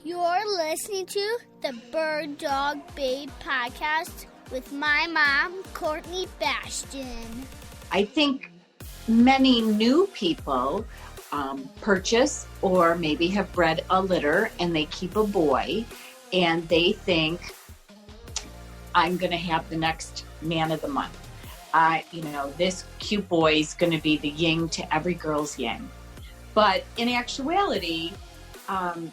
You're listening to the Bird Dog Babe podcast with my mom, Courtney Bastian. I think many new people purchase or maybe have bred a litter and they keep a boy and they think, I'm going to have the next man of the month. This cute boy is going to be the yin to every girl's yang. But in actuality, I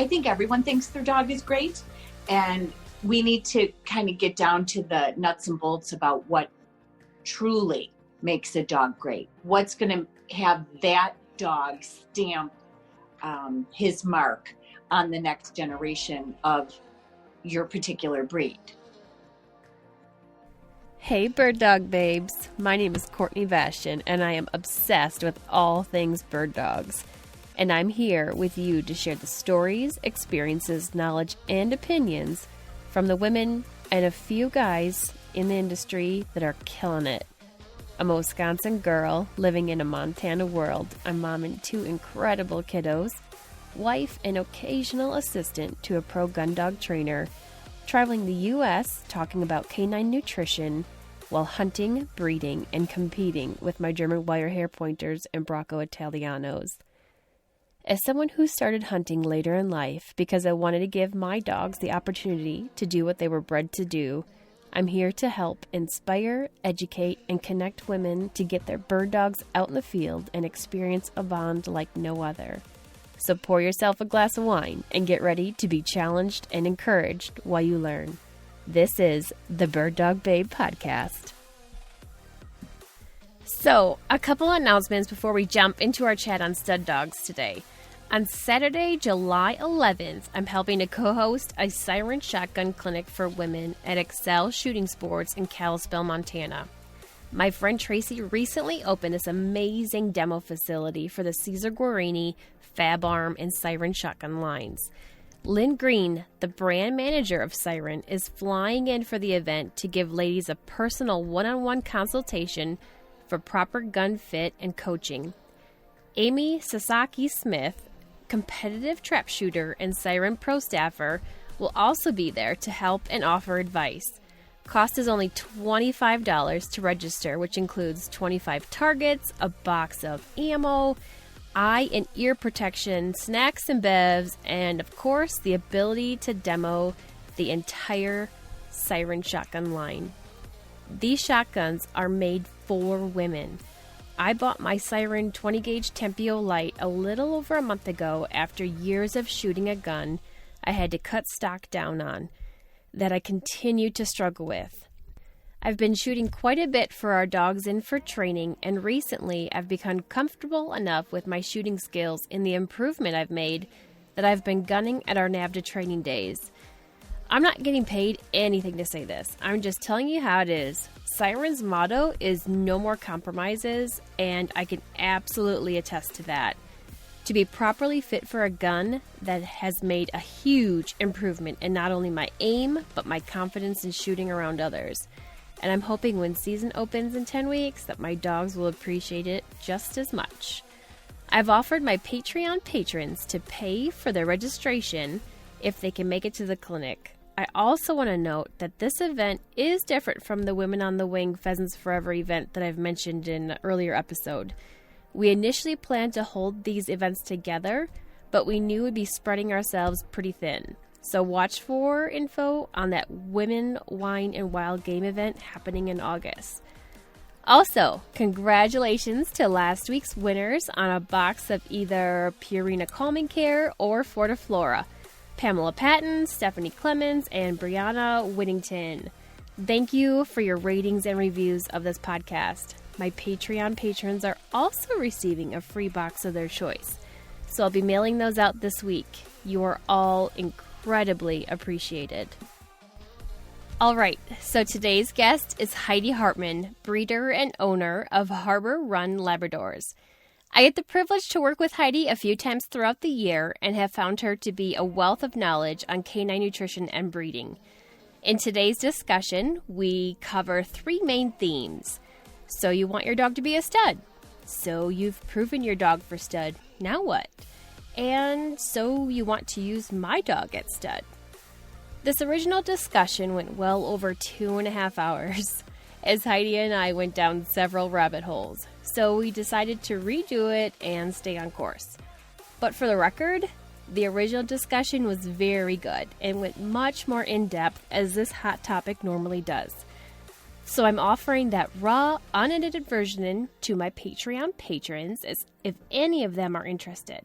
think everyone thinks their dog is great. And we need to kind of get down to the nuts and bolts about what truly makes a dog great. What's going to have that dog stamp his mark on the next generation of your particular breed. Hey bird dog babes, my name is Courtney Bastian and I am obsessed with all things bird dogs. And I'm here with you to share the stories, experiences, knowledge, and opinions from the women and a few guys in the industry that are killing it. I'm a Wisconsin girl living in a Montana world. I'm mom and two incredible kiddos, wife and occasional assistant to a pro gun dog trainer, traveling the U.S. talking about canine nutrition while hunting, breeding, and competing with my German wire hair pointers and Bracco Italianos. As someone who started hunting later in life because I wanted to give my dogs the opportunity to do what they were bred to do, I'm here to help inspire, educate, and connect women to get their bird dogs out in the field and experience a bond like no other. So pour yourself a glass of wine and get ready to be challenged and encouraged while you learn. This is the Bird Dog Babe podcast. So, a couple of announcements before we jump into our chat on stud dogs today. On Saturday, July 11th, I'm helping to co-host a siren shotgun clinic for women at Excel Shooting Sports in Kalispell, Montana. My friend Tracy recently opened this amazing demo facility for the Cesar Guarini, Fab Arm, and Siren shotgun lines. Lynn Green, the brand manager of Siren, is flying in for the event to give ladies a personal one-on-one consultation for proper gun fit and coaching. Amy Sasaki-Smith, competitive trap shooter and Siren pro staffer, will also be there to help and offer advice. Cost is only $25 to register, which includes 25 targets, a box of ammo, eye and ear protection, snacks and bevs, and of course the ability to demo the entire Siren shotgun line. These shotguns are made for women. I bought my Siren 20 gauge Tempio Light a little over a month ago after years of shooting a gun I had to cut stock down on that I continue to struggle with. I've been shooting quite a bit for our dogs in for training, and recently I've become comfortable enough with my shooting skills and the improvement I've made that I've been gunning at our NAVDA training days. I'm not getting paid anything to say this. I'm just telling you how it is. Siren's motto is no more compromises, and I can absolutely attest to that. To be properly fit for a gun, that has made a huge improvement in not only my aim, but my confidence in shooting around others. And I'm hoping when season opens in 10 weeks that my dogs will appreciate it just as much. I've offered my Patreon patrons to pay for their registration if they can make it to the clinic. I also want to note that this event is different from the Women on the Wing Pheasants Forever event that I've mentioned in an earlier episode. We initially planned to hold these events together, but we knew we'd be spreading ourselves pretty thin. So watch for info on that Women, Wine, and Wild Game event happening in August. Also, congratulations to last week's winners on a box of either Purina Calming Care or Fortiflora. Pamela Patton, Stephanie Clemens, and Brianna Whittington. Thank you for your ratings and reviews of this podcast. My Patreon patrons are also receiving a free box of their choice, so I'll be mailing those out this week. You are all incredibly appreciated. All right, so today's guest is Heidi Hartman, breeder and owner of Harbor Run Labradors. I get the privilege to work with Heidi a few times throughout the year and have found her to be a wealth of knowledge on canine nutrition and breeding. In today's discussion, we cover three main themes. So you want your dog to be a stud. So you've proven your dog for stud. Now what? and so you want to use my dog at stud. This original discussion went well over 2.5 hours, as Heidi and I went down several rabbit holes, so we decided to redo it and stay on course. But for the record, the original discussion was very good and went much more in-depth as this hot topic normally does. So I'm offering that raw, unedited version to my Patreon patrons as if any of them are interested.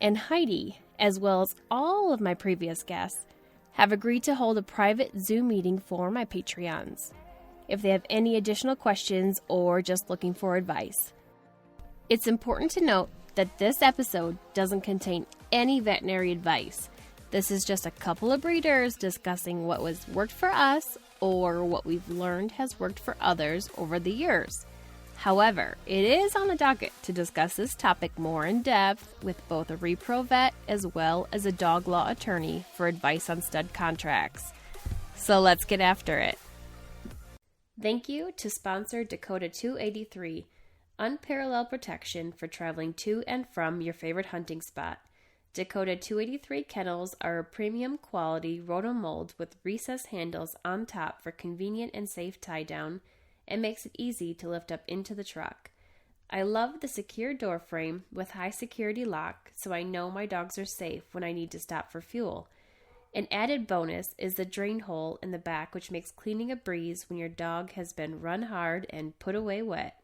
And Heidi, as well as all of my previous guests, have agreed to hold a private Zoom meeting for my Patreons if they have any additional questions or just looking for advice. It's important to note that this episode doesn't contain any veterinary advice. This is just a couple of breeders discussing what was worked for us or what we've learned has worked for others over the years. However, it is on the docket to discuss this topic more in depth with both a repro vet as well as a dog law attorney for advice on stud contracts. So let's get after it. Thank you to sponsor Dakota 283, unparalleled protection for traveling to and from your favorite hunting spot. Dakota 283 kennels are a premium quality rotomold with recessed handles on top for convenient and safe tie down and makes it easy to lift up into the truck. I love the secure door frame with high security lock so I know my dogs are safe when I need to stop for fuel. An added bonus is the drain hole in the back, which makes cleaning a breeze when your dog has been run hard and put away wet.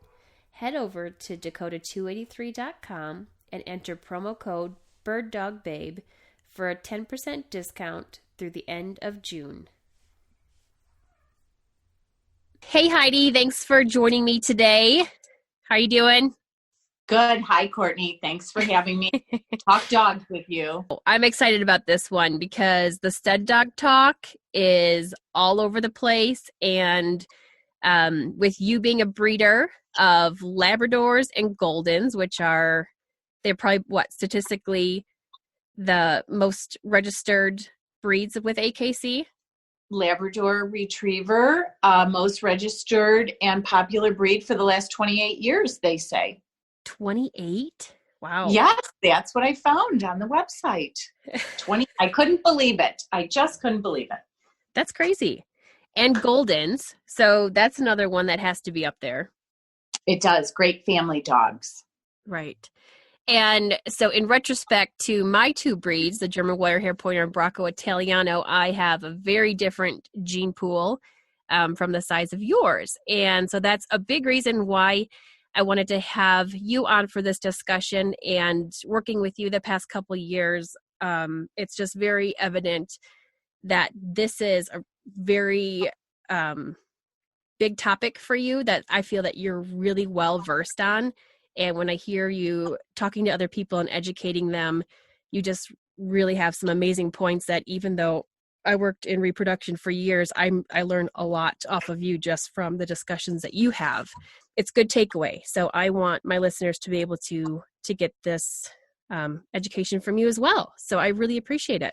Head over to dakota283.com and enter promo code BirdDogBabe for a 10% discount through the end of June. Hey Heidi, thanks for joining me today. How are you doing? Good. Hi, Courtney. Thanks for having me talk dogs with you. I'm excited about this one because the stud dog talk is all over the place, and with you being a breeder of Labradors and Goldens, which are, they're probably statistically the most registered breeds with AKC? Labrador Retriever, most registered and popular breed for the last 28 years, they say. 28? Wow. Yes, that's what I found on the website. 20. I couldn't believe it. I just couldn't believe it. That's crazy. And Goldens. So that's another one that has to be up there. It does. Great family dogs. Right. And so in retrospect to my two breeds, the German Wire Hair Pointer and Bracco Italiano, I have a very different gene pool from the size of yours. And so that's a big reason why I wanted to have you on for this discussion. And working with you the past couple of years, it's just very evident that this is a very big topic for you that I feel that you're really well versed on. And when I hear you talking to other people and educating them, you just really have some amazing points that even though I worked in reproduction for years, I learned a lot off of you just from the discussions that you have. It's good takeaway. So I want my listeners to be able to get this education from you as well. So I really appreciate it.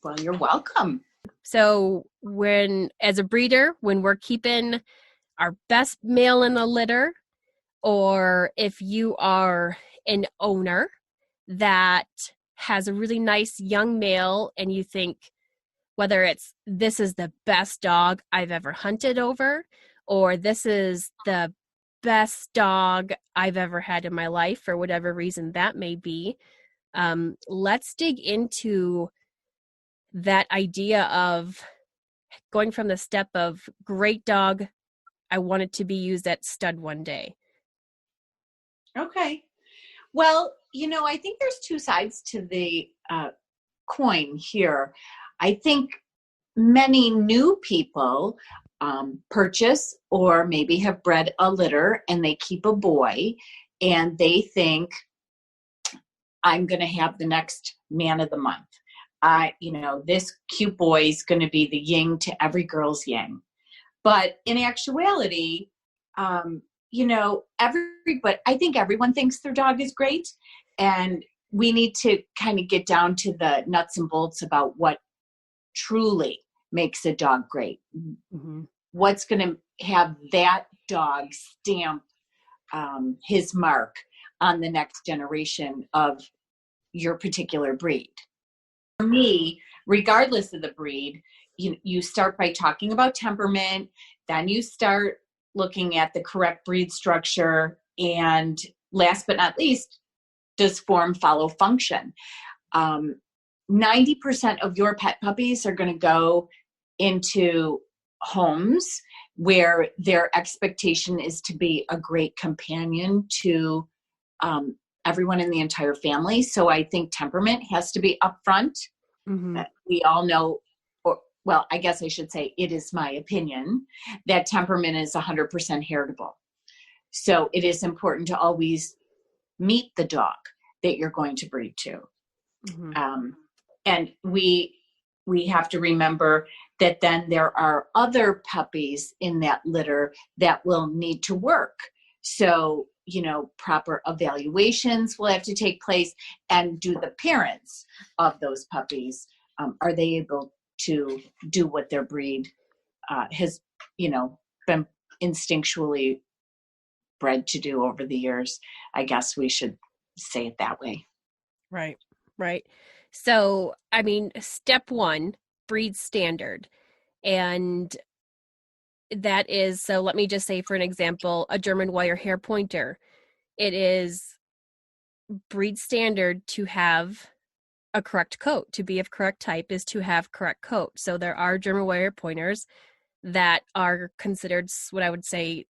Well, you're welcome. So as a breeder, when we're keeping our best male in the litter, or if you are an owner that has a really nice young male and you think whether it's this is the best dog I've ever hunted over, or this is the best dog I've ever had in my life, for whatever reason that may be, let's dig into that idea of going from the step of great dog, I want it to be used at stud one day. Okay. Well, I think there's two sides to the coin here. I think many new people purchase or maybe have bred a litter and they keep a boy and they think, I'm going to have the next man of the month. This cute boy is going to be the yin to every girl's yang. But in actuality, I think everyone thinks their dog is great, and we need to kind of get down to the nuts and bolts about what truly makes a dog great. Mm-hmm. What's going to have that dog stamp his mark on the next generation of your particular breed. For me, regardless of the breed, you start by talking about temperament, then you start looking at the correct breed structure, and last but not least, does form follow function? 90% of your pet puppies are going to go into homes where their expectation is to be a great companion to everyone in the entire family. So I think temperament has to be upfront. Mm-hmm. We all know, well, I guess I should say it is my opinion that temperament is 100% heritable. So it is important to always meet the dog that you're going to breed to. Mm-hmm. And we have to remember that then there are other puppies in that litter that will need to work. So, proper evaluations will have to take place, and do the parents of those puppies, are they able to do what their breed has, been instinctually bred to do over the years? I guess we should say it that way. Right. So, step one, breed standard. And that is, so let me just say, for an example, a German wire hair pointer. It is breed standard to have a correct coat. To be of correct type is to have correct coat. So there are German wire pointers that are considered what I would say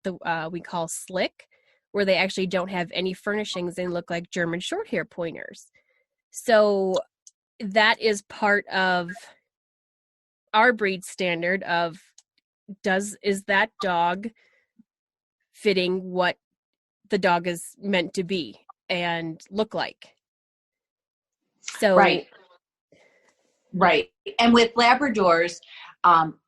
we call slick, where they actually don't have any furnishings and look like German short hair pointers. So that is part of our breed standard of is that dog fitting what the dog is meant to be and look like. So Right. And with Labradors,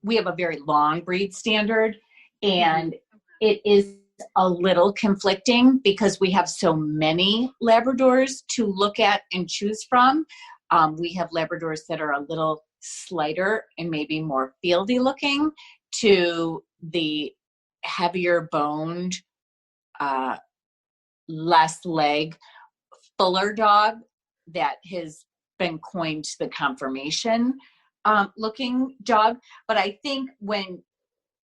we have a very long breed standard, and it is a little conflicting because we have so many Labradors to look at and choose from. We have Labradors that are a little slighter and maybe more fieldy looking, to the heavier boned, less leg, fuller dog that has been coined the conformation looking dog. But I think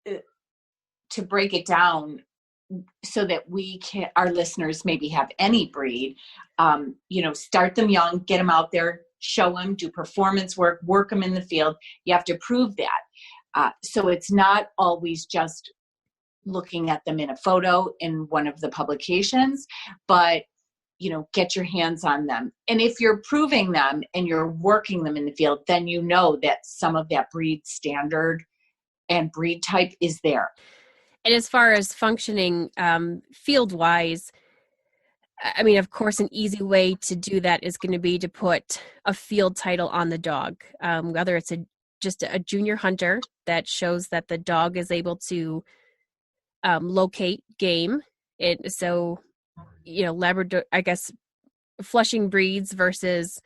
to break it down so that our listeners maybe have any breed, start them young, get them out there, show them, do performance work them in the field. You have to prove that. So it's not always just looking at them in a photo in one of the publications, but get your hands on them. And if you're proving them and you're working them in the field, then that some of that breed standard and breed type is there. And as far as functioning field-wise, of course, an easy way to do that is going to be to put a field title on the dog, whether it's just a junior hunter that shows that the dog is able to locate game. Labrador, I guess, flushing breeds versus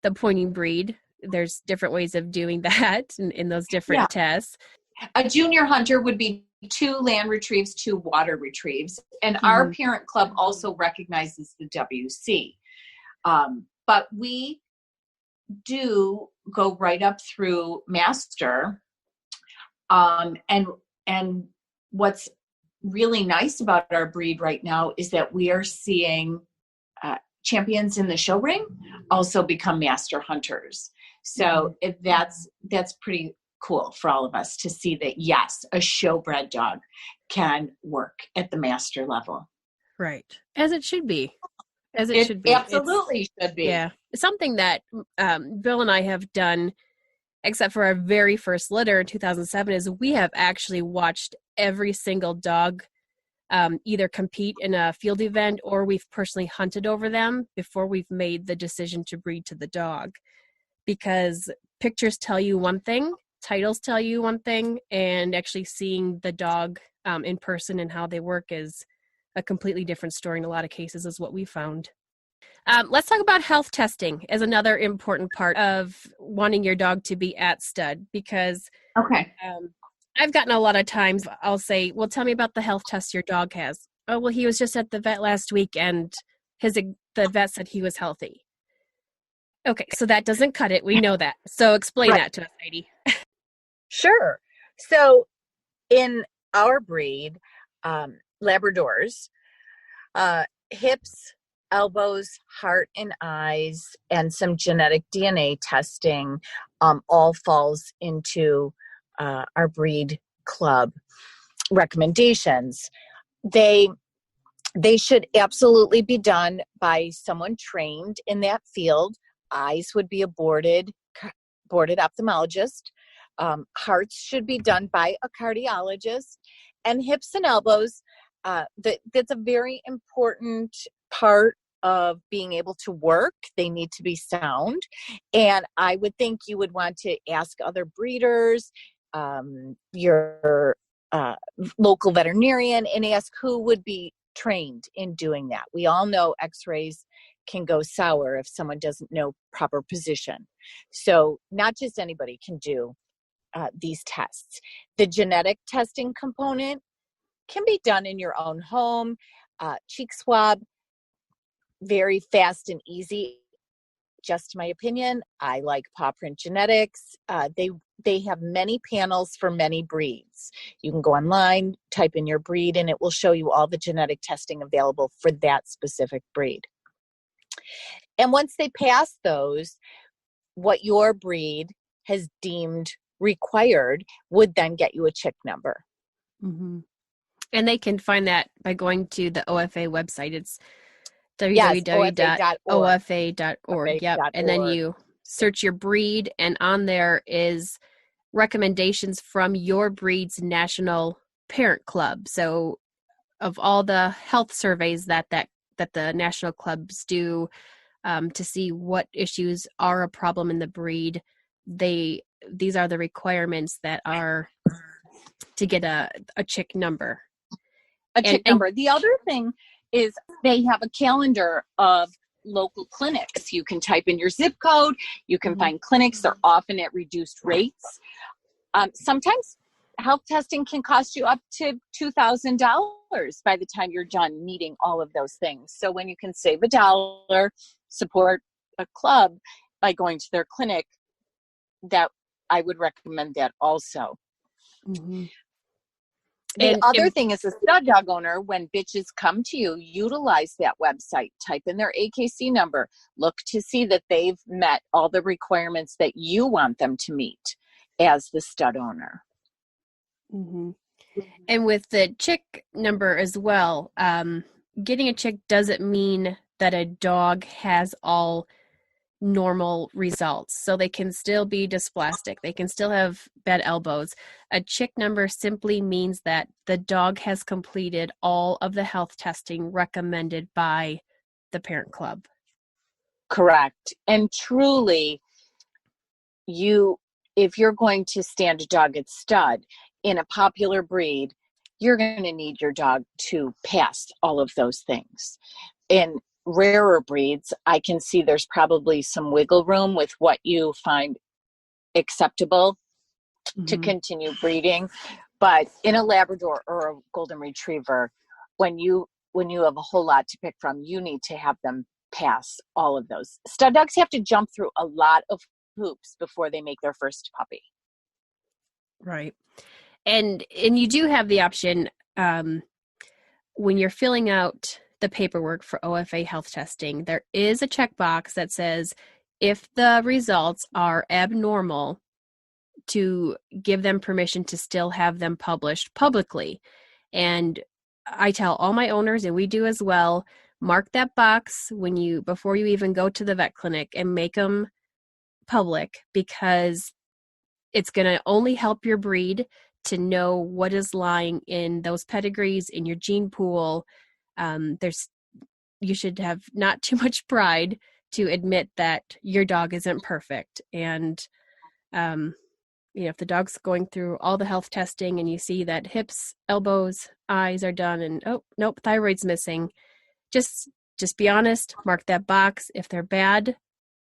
the pointing breed. There's different ways of doing that in those different tests. A junior hunter would be 2 land retrieves, 2 water retrieves. And our parent club also recognizes the WC. But we do go right up through master. And what's really nice about our breed right now is that we are seeing champions in the show ring also become master hunters. So that's pretty cool for all of us to see that, yes, a showbred dog can work at the master level. Right. As it should be. It should be. Absolutely should be. Yeah. Something that Bill and I have done, except for our very first litter in 2007, is we have actually watched every single dog either compete in a field event, or we've personally hunted over them before we've made the decision to breed to the dog. Because pictures tell you one thing, titles tell you one thing, and actually seeing the dog in person and how they work is a completely different story in a lot of cases, is what we found. Let's talk about health testing as another important part of wanting your dog to be at stud, because I've gotten a lot of times I'll say, well, tell me about the health test your dog has. Oh, well, he was just at the vet last week and the vet said he was healthy. Okay, so that doesn't cut it. We know that. So explain Right. that to us, Heidi. Sure. So in our breed, Labradors, hips, elbows, heart, and eyes, and some genetic DNA testing all falls into our breed club recommendations. They should absolutely be done by someone trained in that field. Eyes would be a boarded ophthalmologist. Hearts should be done by a cardiologist, and hips and elbows. That's a very important part of being able to work. They need to be sound, and I would think you would want to ask other breeders, your local veterinarian, and ask who would be trained in doing that. We all know x-rays can go sour if someone doesn't know proper position. So not just anybody can do these tests. The genetic testing component can be done in your own home. Cheek swab, very fast and easy. Just my opinion. I like Paw Print Genetics. They have many panels for many breeds. You can go online, type in your breed, and it will show you all the genetic testing available for that specific breed. And once they pass those, what your breed has deemed required would then get you a chick number. Mm-hmm. And they can find that by going to the OFA website. It's www.ofa.org. Yep. And then you search your breed, and on there is recommendations from your breed's national parent club. So of all the health surveys that the national clubs do to see what issues are a problem in the breed, these are the requirements that are to get a chick number. A chick number. The other thing is they have a calendar of local clinics. You can type in your zip code. You can find clinics. They're often at reduced rates. Sometimes health testing can cost you up to $2,000 by the time you're done meeting all of those things. So when you can save $1, support a club by going to their clinic, that I would recommend that also. Mm-hmm. The other thing is, a stud dog owner, when bitches come to you, utilize that website, type in their AKC number, look to see that they've met all the requirements that you want them to meet as the stud owner. Mm-hmm. And with the chick number as well, getting a chick doesn't mean that a dog has all normal results. So they can still be dysplastic. They can still have bad elbows. A chick number simply means that the dog has completed all of the health testing recommended by the parent club. Correct. And truly, if you're going to stand a dog at stud in a popular breed, you're going to need your dog to pass all of those things. In rarer breeds, I can see there's probably some wiggle room with what you find acceptable to continue breeding. But in a Labrador or a Golden Retriever, when you have a whole lot to pick from, you need to have them pass all of those. Stud dogs have to jump through a lot of hoops before they make their first puppy. Right. And you do have the option when you're filling out the paperwork for OFA health testing, there is a checkbox that says if the results are abnormal, to give them permission to still have them published publicly. And I tell all my owners, and we do as well, mark that box before you even go to the vet clinic and make them public, because it's going to only help your breed to know what is lying in those pedigrees in your gene pool. You should have not too much pride to admit that your dog isn't perfect. And, if the dog's going through all the health testing and you see that hips, elbows, eyes are done and, oh, nope, thyroid's missing, just be honest, mark that box. If they're bad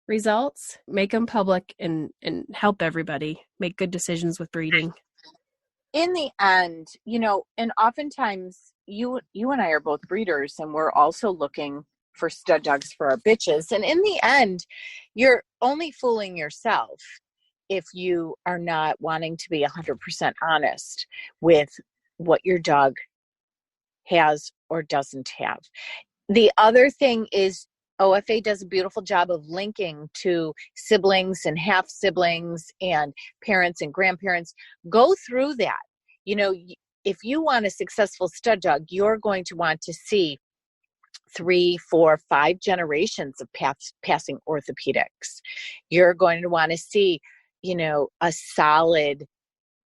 results, make them public and help everybody make good decisions with breeding. In the end, and oftentimes you and I are both breeders, and we're also looking for stud dogs for our bitches. And in the end, you're only fooling yourself if you are not wanting to be 100% honest with what your dog has or doesn't have. The other thing is OFA does a beautiful job of linking to siblings and half siblings and parents and grandparents. Go through that. You know, if you want a successful stud dog, you're going to want to see 3, 4, 5 generations of passing orthopedics. You're going to want to see, you know, a solid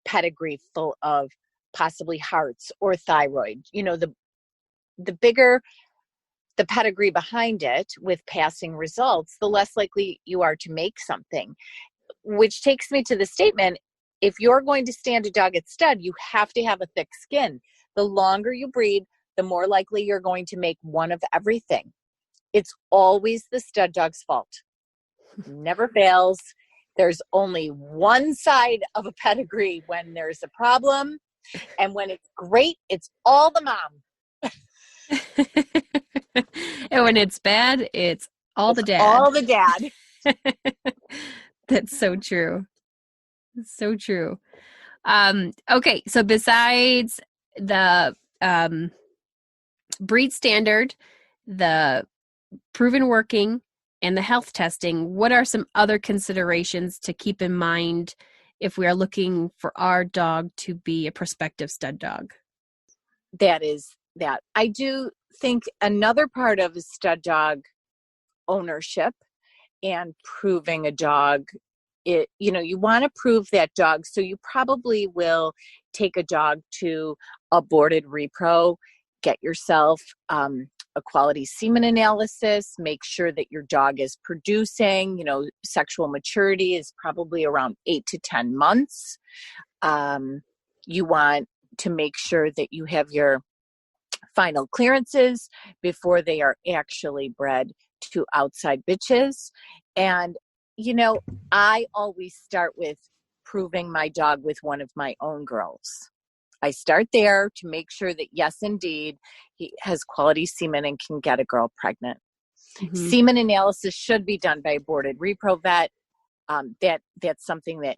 pedigree full of possibly hearts or thyroid. You know, the bigger the pedigree behind it with passing results, the less likely you are to make something. Which takes me to the statement, if you're going to stand a dog at stud, you have to have a thick skin. The longer you breed, the more likely you're going to make one of everything. It's always the stud dog's fault. Never fails. There's only one side of a pedigree when there's a problem. And when it's great, it's all the mom. And when it's bad, it's all the dad. All the dad. That's so true. So true. Okay, so besides the breed standard, the proven working, and the health testing, what are some other considerations to keep in mind if we are looking for our dog to be a prospective stud dog? That is that. I do think another part of a stud dog ownership and proving a dog, you want to prove that dog. So you probably will take a dog to a boarded repro, get yourself a quality semen analysis, make sure that your dog is producing, sexual maturity is probably around 8 to 10 months. You want to make sure that you have your final clearances before they are actually bred to outside bitches. And, I always start with proving my dog with one of my own girls. I start there to make sure that, yes, indeed, he has quality semen and can get a girl pregnant. Mm-hmm. Semen analysis should be done by a boarded repro vet. That's something that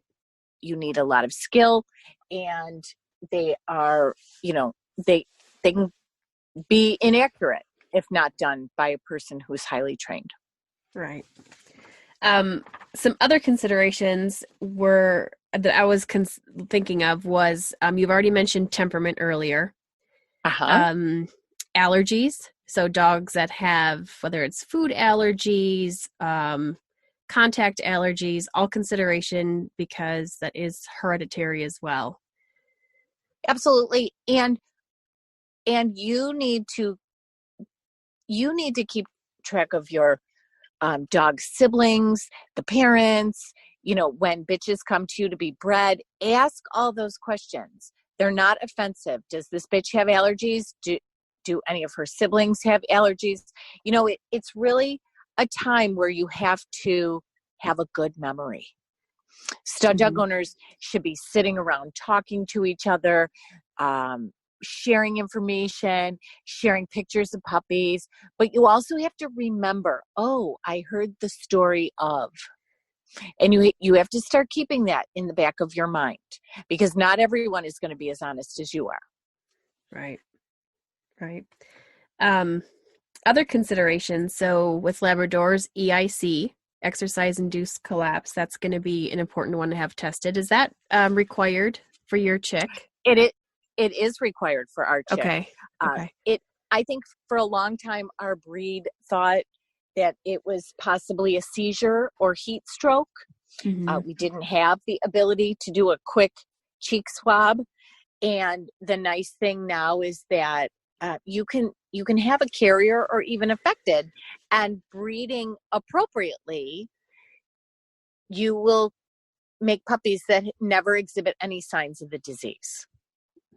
you need a lot of skill, and they are, they can be inaccurate if not done by a person who's highly trained. Right. Some other considerations that I was thinking of was, you've already mentioned temperament earlier. Allergies. So dogs that have, whether it's food allergies, contact allergies, all consideration because that is hereditary as well. Absolutely. And you need to keep track of your dog's siblings, the parents, when bitches come to you to be bred, ask all those questions. They're not offensive. Does this bitch have allergies? Do any of her siblings have allergies? It's really a time where you have to have a good memory. Stud dog owners should be sitting around talking to each other, sharing information, sharing pictures of puppies, but you also have to remember, I heard the story of, and you have to start keeping that in the back of your mind, because not everyone is going to be as honest as you are. Right. Other considerations. So with Labradors, EIC, exercise-induced collapse, that's going to be an important one to have tested. Is that required for your chick? It is required for our chick. Okay. I think for a long time, our breed thought that it was possibly a seizure or heat stroke. Mm-hmm. We didn't have the ability to do a quick cheek swab. And the nice thing now is that you can have a carrier or even affected, and breeding appropriately, you will make puppies that never exhibit any signs of the disease.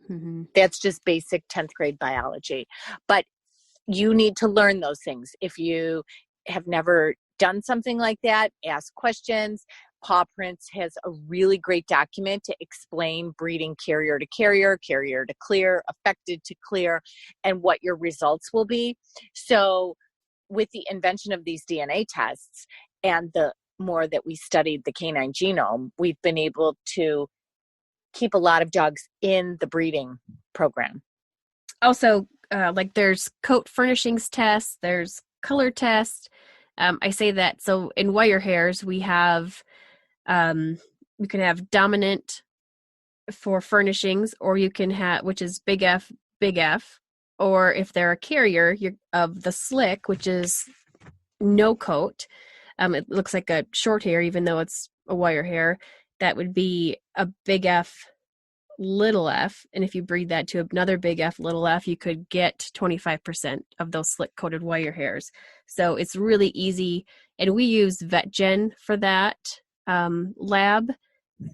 Mm-hmm. That's just basic 10th grade biology. But you need to learn those things. If you have never done something like that, ask questions. Paw Prints has a really great document to explain breeding carrier to carrier, carrier to clear, affected to clear, and what your results will be. So with the invention of these DNA tests and the more that we studied the canine genome, we've been able to keep a lot of dogs in the breeding program. Also, like there's coat furnishings tests, there's color tests. I say that so in wire hairs we have you can have dominant for furnishings, or you can have, which is big F, or if they're a carrier, you're of the slick, which is no coat. It looks like a short hair, even though it's a wire hair. That would be a big F, little f. And if you breed that to another big F, little f, you could get 25% of those slick coated wire hairs. So it's really easy. And we use VetGen for that lab.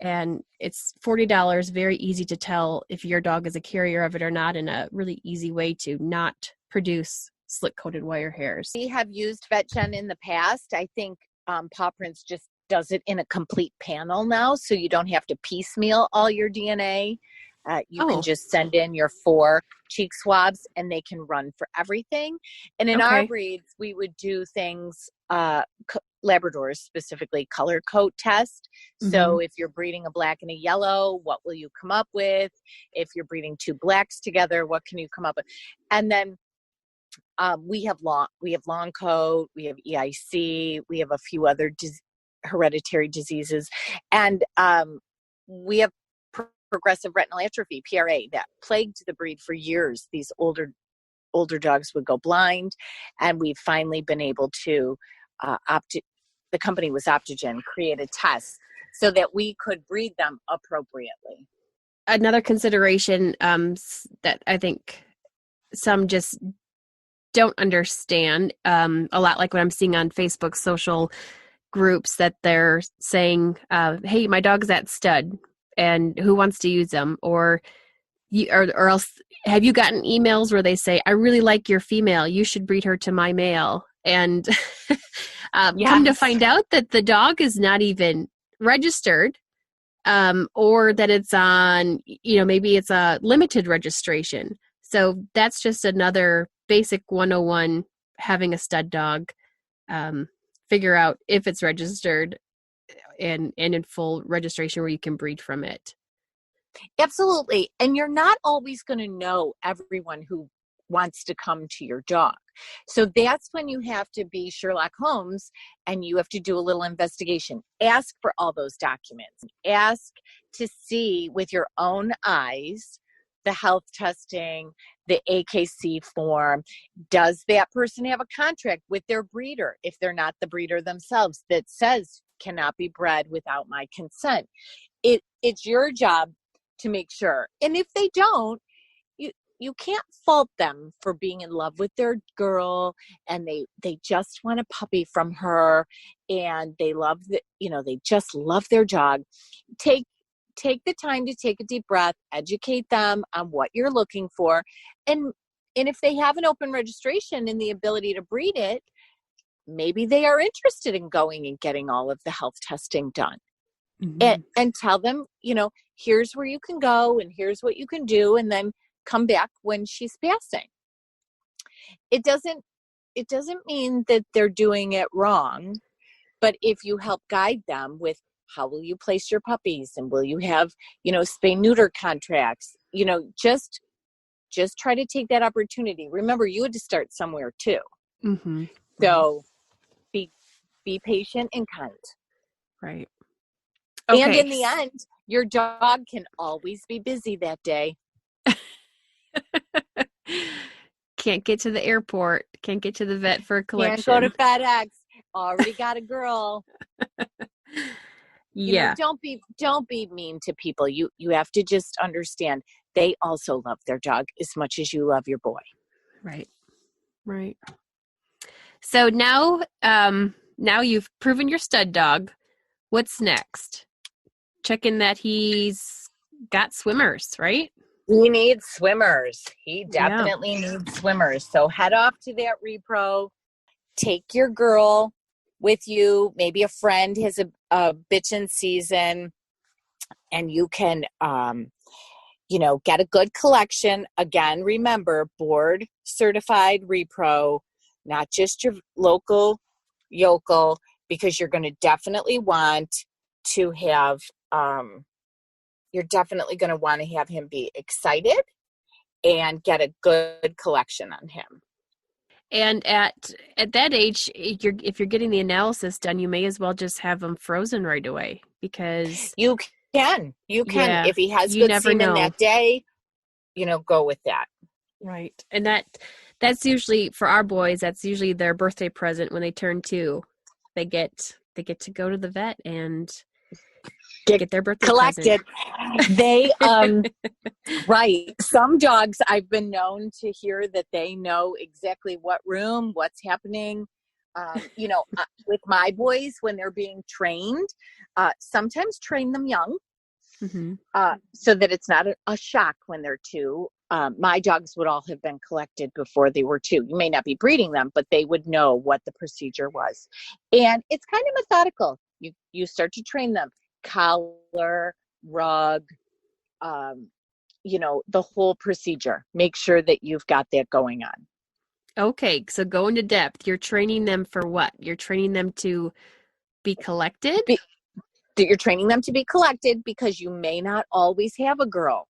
And it's $40, very easy to tell if your dog is a carrier of it or not, and a really easy way to not produce slick coated wire hairs. We have used VetGen in the past. I think Paw Prints just does it in a complete panel now, so you don't have to piecemeal all your DNA. You can just send in your 4 cheek swabs and they can run for everything. And in our breeds, we would do things, Labradors specifically, color code test. Mm-hmm. So if you're breeding a black and a yellow, what will you come up with? If you're breeding 2 blacks together, what can you come up with? And then we have long coat, we have EIC, we have a few other hereditary diseases, and we have progressive retinal atrophy, PRA, that plagued the breed for years. These older dogs would go blind, and we've finally been able to the company was Optogen, create a test so that we could breed them appropriately. Another consideration that I think some just don't understand, a lot like what I'm seeing on Facebook social groups, that they're saying, hey, my dog's at stud and who wants to use them? Or else, have you gotten emails where they say, I really like your female, you should breed her to my male? And come to find out that the dog is not even registered, or that it's on, maybe it's a limited registration. So that's just another basic 101, having a stud dog. Figure out if it's registered and in full registration where you can breed from it. Absolutely. And you're not always going to know everyone who wants to come to your dog. So that's when you have to be Sherlock Holmes and you have to do a little investigation. Ask for all those documents. Ask to see with your own eyes the health testing, the AKC form. Does that person have a contract with their breeder, if they're not the breeder themselves, that says cannot be bred without my consent? It's your job to make sure. And if they don't, you can't fault them for being in love with their girl and they just want a puppy from her and they just love their dog. Take the time to take a deep breath, educate them on what you're looking for. And if they have an open registration and the ability to breed it, maybe they are interested in going and getting all of the health testing done. Mm-hmm. And tell them, here's where you can go and here's what you can do, and then come back when she's passing. It doesn't mean that they're doing it wrong, but if you help guide them with how will you place your puppies and will you have, spay neuter contracts, just try to take that opportunity. Remember, you had to start somewhere too. Mm-hmm. So be patient and kind. Right. Okay. And in the end, your dog can always be busy that day. Can't get to the airport. Can't get to the vet for a collection. Can't go to FedEx. Already got a girl. Yeah. Don't be mean to people. You have to just understand they also love their dog as much as you love your boy. Right. So now you've proven your stud dog. What's next? Checking that he's got swimmers, right? He needs swimmers. He definitely needs swimmers. So head off to that repro. Take your girl with you. Maybe a friend has a bitchin' season, and you can, get a good collection. Again, remember, board certified repro. not just your local yokel, because you're going to definitely want to have, you're definitely going to want to have him be excited and get a good collection on him. And at that age, if you're getting the analysis done, you may as well just have them frozen right away, because You can. Yeah, If he has you good never semen know. that day, go with that. Right. And that's usually, for our boys, that's usually their birthday present when they turn 2. They get to go to the vet and get their birthday collected. present. They right. Some dogs, I've been known to hear that they know exactly what room, what's happening. With my boys, when they're being trained, sometimes train them young, Mm-hmm. so that it's not a shock when they're 2. My dogs would all have been collected before they were 2. You may not be breeding them, but they would know what the procedure was. And it's kind of methodical. You start to train them. Collar, rug, the whole procedure. Make sure that you've got that going on. Okay, so go into depth. You're training them for what? You're training them to be collected? You're training them to be collected because you may not always have a girl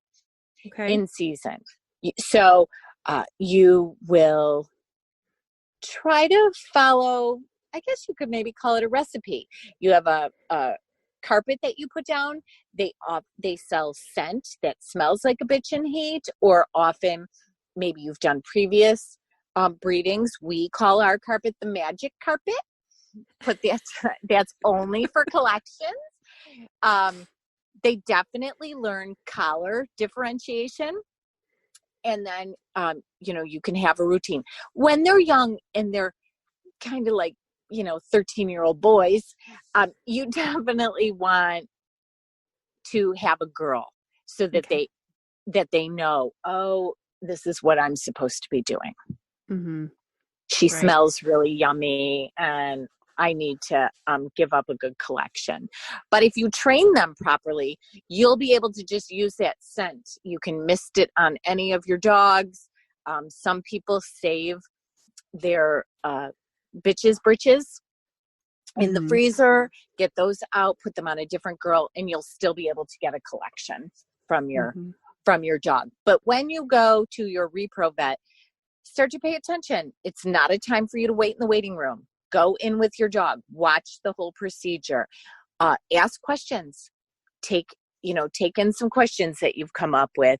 in season. So you will try to follow, I guess you could maybe call it a recipe. You have a carpet that you put down. They sell scent that smells like a bitch in heat, or often maybe you've done previous breedings. We call our carpet the magic carpet, but that's only for collections. They definitely learn collar differentiation. And then, you can have a routine. When they're young and they're kind of like, 13-year-old boys, you definitely want to have a girl so that they know, oh, this is what I'm supposed to be doing. Mm-hmm. She smells really yummy, and I need to give up a good collection. But if you train them properly, you'll be able to just use that scent. You can mist it on any of your dogs. Some people save their bitches britches in the freezer, get those out, put them on a different girl, and you'll still be able to get a collection from your dog. But when you go to your repro vet, start to pay attention. It's not a time for you to wait in the waiting room. Go in with your dog. Watch the whole procedure. Ask questions. Take in some questions that you've come up with.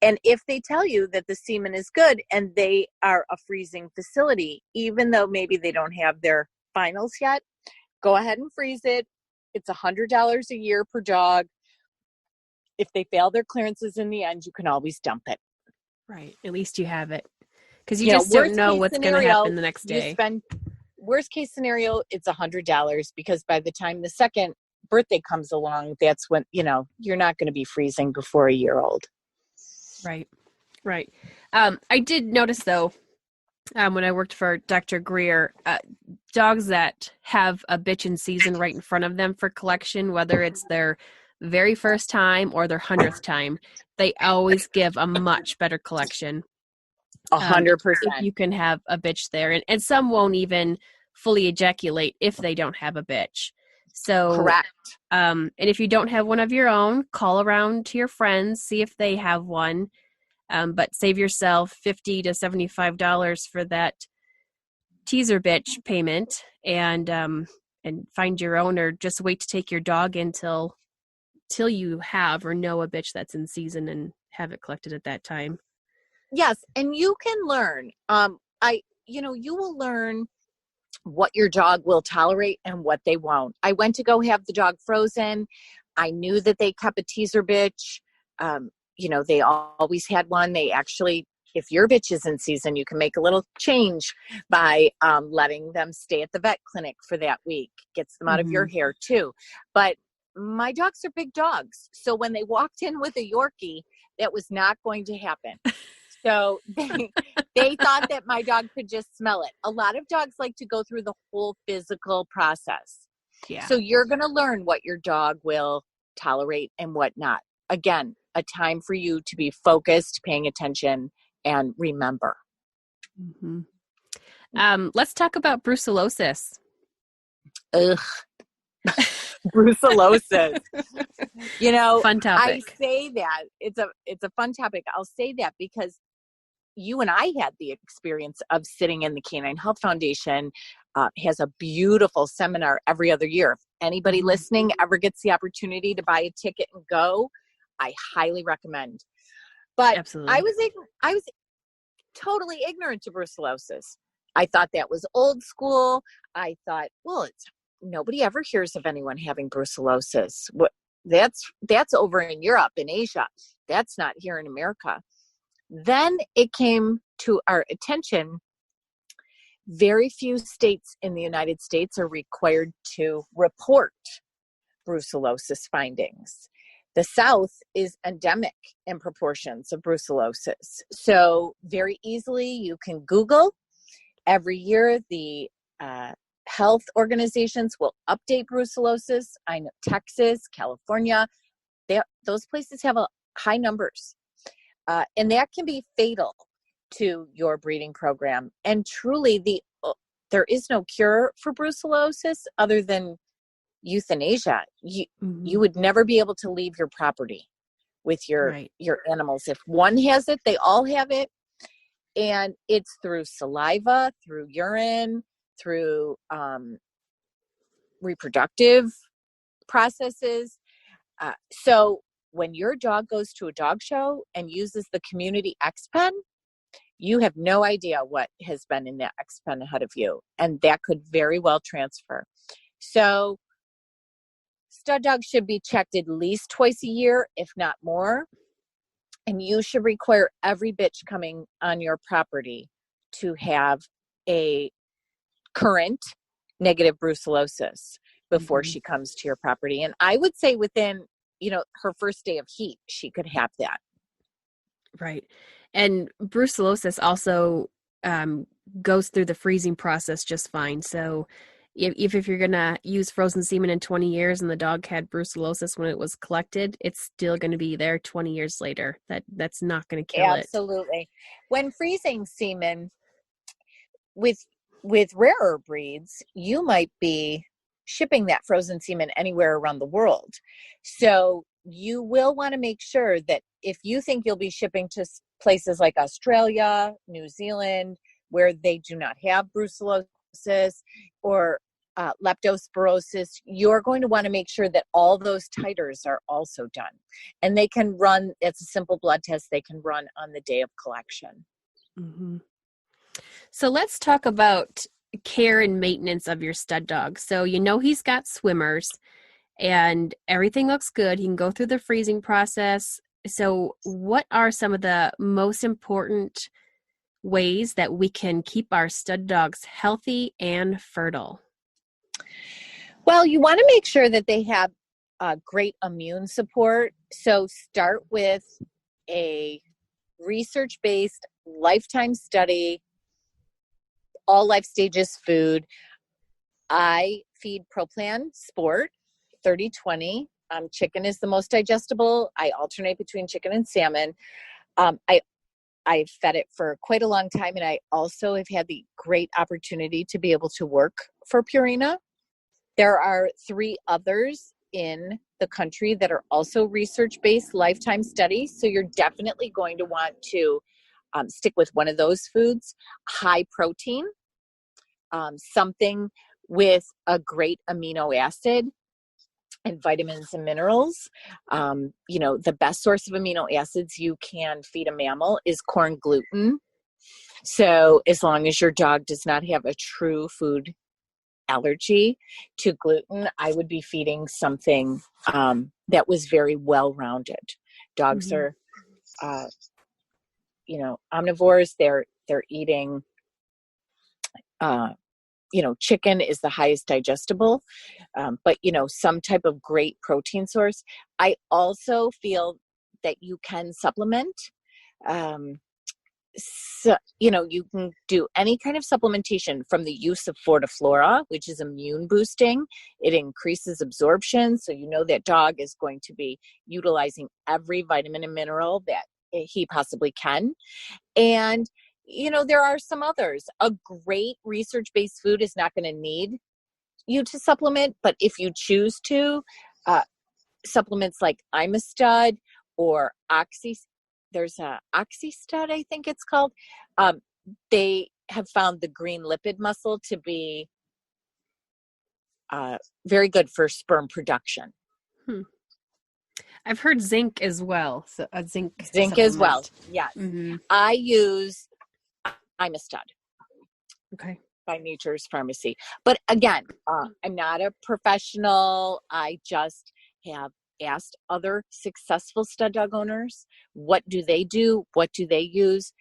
And if they tell you that the semen is good and they are a freezing facility, even though maybe they don't have their finals yet, go ahead and freeze it. It's $100 a year per dog. If they fail their clearances in the end, you can always dump it. Right. At least you have it. Because you just don't know what's going to happen the next day. Worst case scenario, it's $100, because by the time the second birthday comes along, that's when, you're not going to be freezing before a year old. Right. I did notice, though, when I worked for Dr. Greer, dogs that have a bitch in season right in front of them for collection, whether it's their very first time or their 100th time, they always give a much better collection. 100%. If you can have a bitch there. And some won't even fully ejaculate if they don't have a bitch. So, correct. And if you don't have one of your own, call around to your friends, see if they have one. But save yourself $50 to $75 for that teaser bitch payment, and find your own, or just wait to take your dog in till you have or know a bitch that's in season and have it collected at that time. Yes, and you can learn. You will learn what your dog will tolerate and what they won't. I went to go have the dog frozen. I knew that they kept a teaser bitch. They always had one. They actually, if your bitch is in season, you can make a little change by letting them stay at the vet clinic for that week. Gets them out of your hair too. But my dogs are big dogs. So when they walked in with a Yorkie, that was not going to happen. So they thought that my dog could just smell it. A lot of dogs like to go through the whole physical process. Yeah. So you're going to learn what your dog will tolerate and what not. Again, a time for you to be focused, paying attention, and remember. Let's talk about brucellosis. Ugh. Brucellosis. Fun topic. I say that it's a fun topic. I'll say that because you and I had the experience of sitting in the Canine Health Foundation. Has a beautiful seminar every other year. If anybody listening ever gets the opportunity to buy a ticket and go, I highly recommend. But Absolutely. I was totally ignorant to brucellosis. I thought that was old school. I thought, well, nobody ever hears of anyone having brucellosis. That's over in Europe, in Asia. That's not here in America. Then it came to our attention. Very few states in the United States are required to report brucellosis findings. The South is endemic in proportions of brucellosis. So very easily you can Google. Every year the health organizations will update brucellosis. I know Texas, California, those places have high numbers. And that can be fatal to your breeding program. And truly, there is no cure for brucellosis other than euthanasia. You would never be able to leave your property with your animals. If one has it, they all have it. And it's through saliva, through urine, through reproductive processes. So when your dog goes to a dog show and uses the community X pen, you have no idea what has been in that X pen ahead of you. And that could very well transfer. So stud dogs should be checked at least twice a year, if not more. And you should require every bitch coming on your property to have a current negative brucellosis before she comes to your property. And I would say within, her first day of heat, she could have that. Right. And brucellosis also goes through the freezing process just fine. So if you're going to use frozen semen in 20 years and the dog had brucellosis when it was collected, it's still going to be there 20 years later. That's not going to kill it. Absolutely. When freezing semen with rarer breeds, you might be shipping that frozen semen anywhere around the world. So you will want to make sure that if you think you'll be shipping to places like Australia, New Zealand, where they do not have brucellosis or leptospirosis, you're going to want to make sure that all those titers are also done. And they can run, it's a simple blood test they can run on the day of collection. Mm-hmm. So let's talk about care and maintenance of your stud dog. So he's got swimmers and everything looks good. He can go through the freezing process. So what are some of the most important ways that we can keep our stud dogs healthy and fertile? Well, you want to make sure that they have great immune support. So start with a research-based lifetime study, all life stages food. I feed ProPlan Sport 30-20. Chicken is the most digestible. I alternate between chicken and salmon. I've fed it for quite a long time, and I also have had the great opportunity to be able to work for Purina. There are 3 others in the country that are also research-based lifetime studies, so you're definitely going to want to stick with one of those foods. High protein, something with a great amino acid and vitamins and minerals. The best source of amino acids you can feed a mammal is corn gluten. So as long as your dog does not have a true food allergy to gluten, I would be feeding something that was very well-rounded. Dogs are, omnivores. They're eating, chicken is the highest digestible, but some type of great protein source. I also feel that you can supplement. So, you can do any kind of supplementation from the use of Fortiflora, which is immune boosting. It increases absorption. So, that dog is going to be utilizing every vitamin and mineral that he possibly can. And there are some others. A great research-based food is not going to need you to supplement, but if you choose to, supplements like I'm a Stud or there's a Oxystud, I think it's called. They have found the green lipid mussel to be very good for sperm production. I've heard zinc as well. So a zinc as well. supplement. Yes. Mm-hmm. I use I'm a Stud. Okay. By Nature's Pharmacy. But again, I'm not a professional. I just have asked other successful stud dog owners, what do they do? What do they use?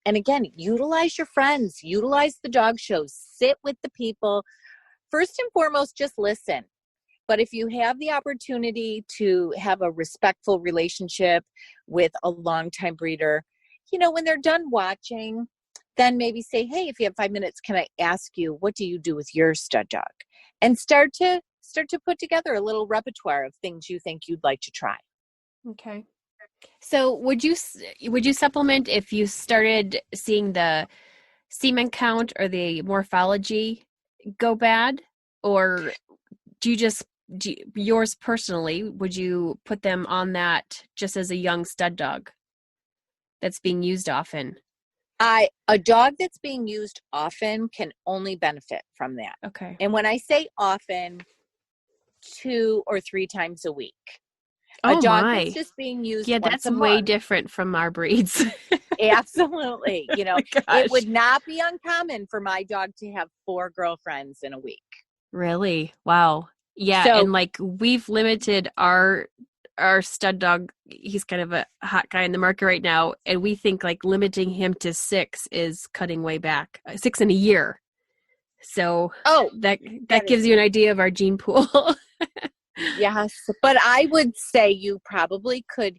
And again, utilize your friends, utilize the dog shows, sit with the people. First and foremost, just listen. But if you have the opportunity to have a respectful relationship with a longtime breeder, when they're done watching, then maybe say, hey, if you have 5 minutes, can I ask you, what do you do with your stud dog? And start to put together a little repertoire of things you think you'd like to try. Okay. So would you supplement if you started seeing the semen count or the morphology go bad? Or yours personally, would you put them on that just as a young stud dog that's being used often? A dog that's being used often can only benefit from that. Okay. And when I say often, 2 or 3 times a week. Oh, a dog my. that's just being used Yeah, once that's a way month. different from our breeds. Absolutely. Gosh. It would not be uncommon for my dog to have 4 girlfriends in a week. Really? Wow. Yeah, So, and like we've limited our stud dog. He's kind of a hot guy in the market right now, and we think like limiting him to 6 is cutting way back. 6 in a year. So that gives you an idea of our gene pool. Yes, but I would say you probably could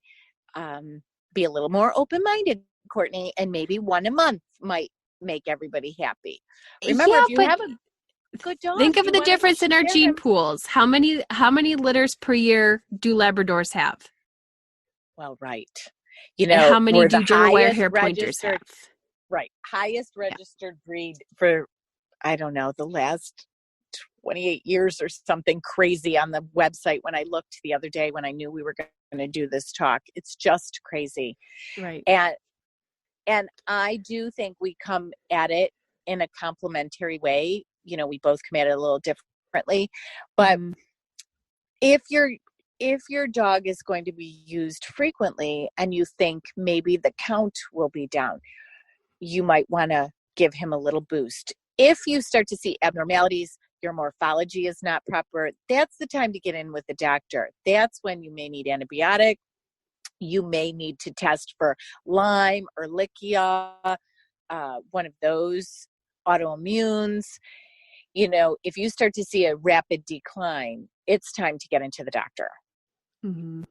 be a little more open-minded, Courtney, and maybe 1 a month might make everybody happy. Remember, if you have a good dog, think of the difference in our gene pools. How many litters per year do Labradors have? Well, right. And how many do German wire hair pointers have? Right. Highest registered breed for, I don't know, the last 28 years or something crazy on the website when I looked the other day when I knew we were going to do this talk. It's just crazy. Right. And I do think we come at it in a complementary way. We both come at it a little differently. But if your dog is going to be used frequently and you think maybe the count will be down, you might want to give him a little boost. If you start to see abnormalities, your morphology is not proper, that's the time to get in with the doctor. That's when you may need antibiotic. You may need to test for Lyme or Lichia, one of those autoimmunes. If you start to see a rapid decline, it's time to get into the doctor. Mm-hmm.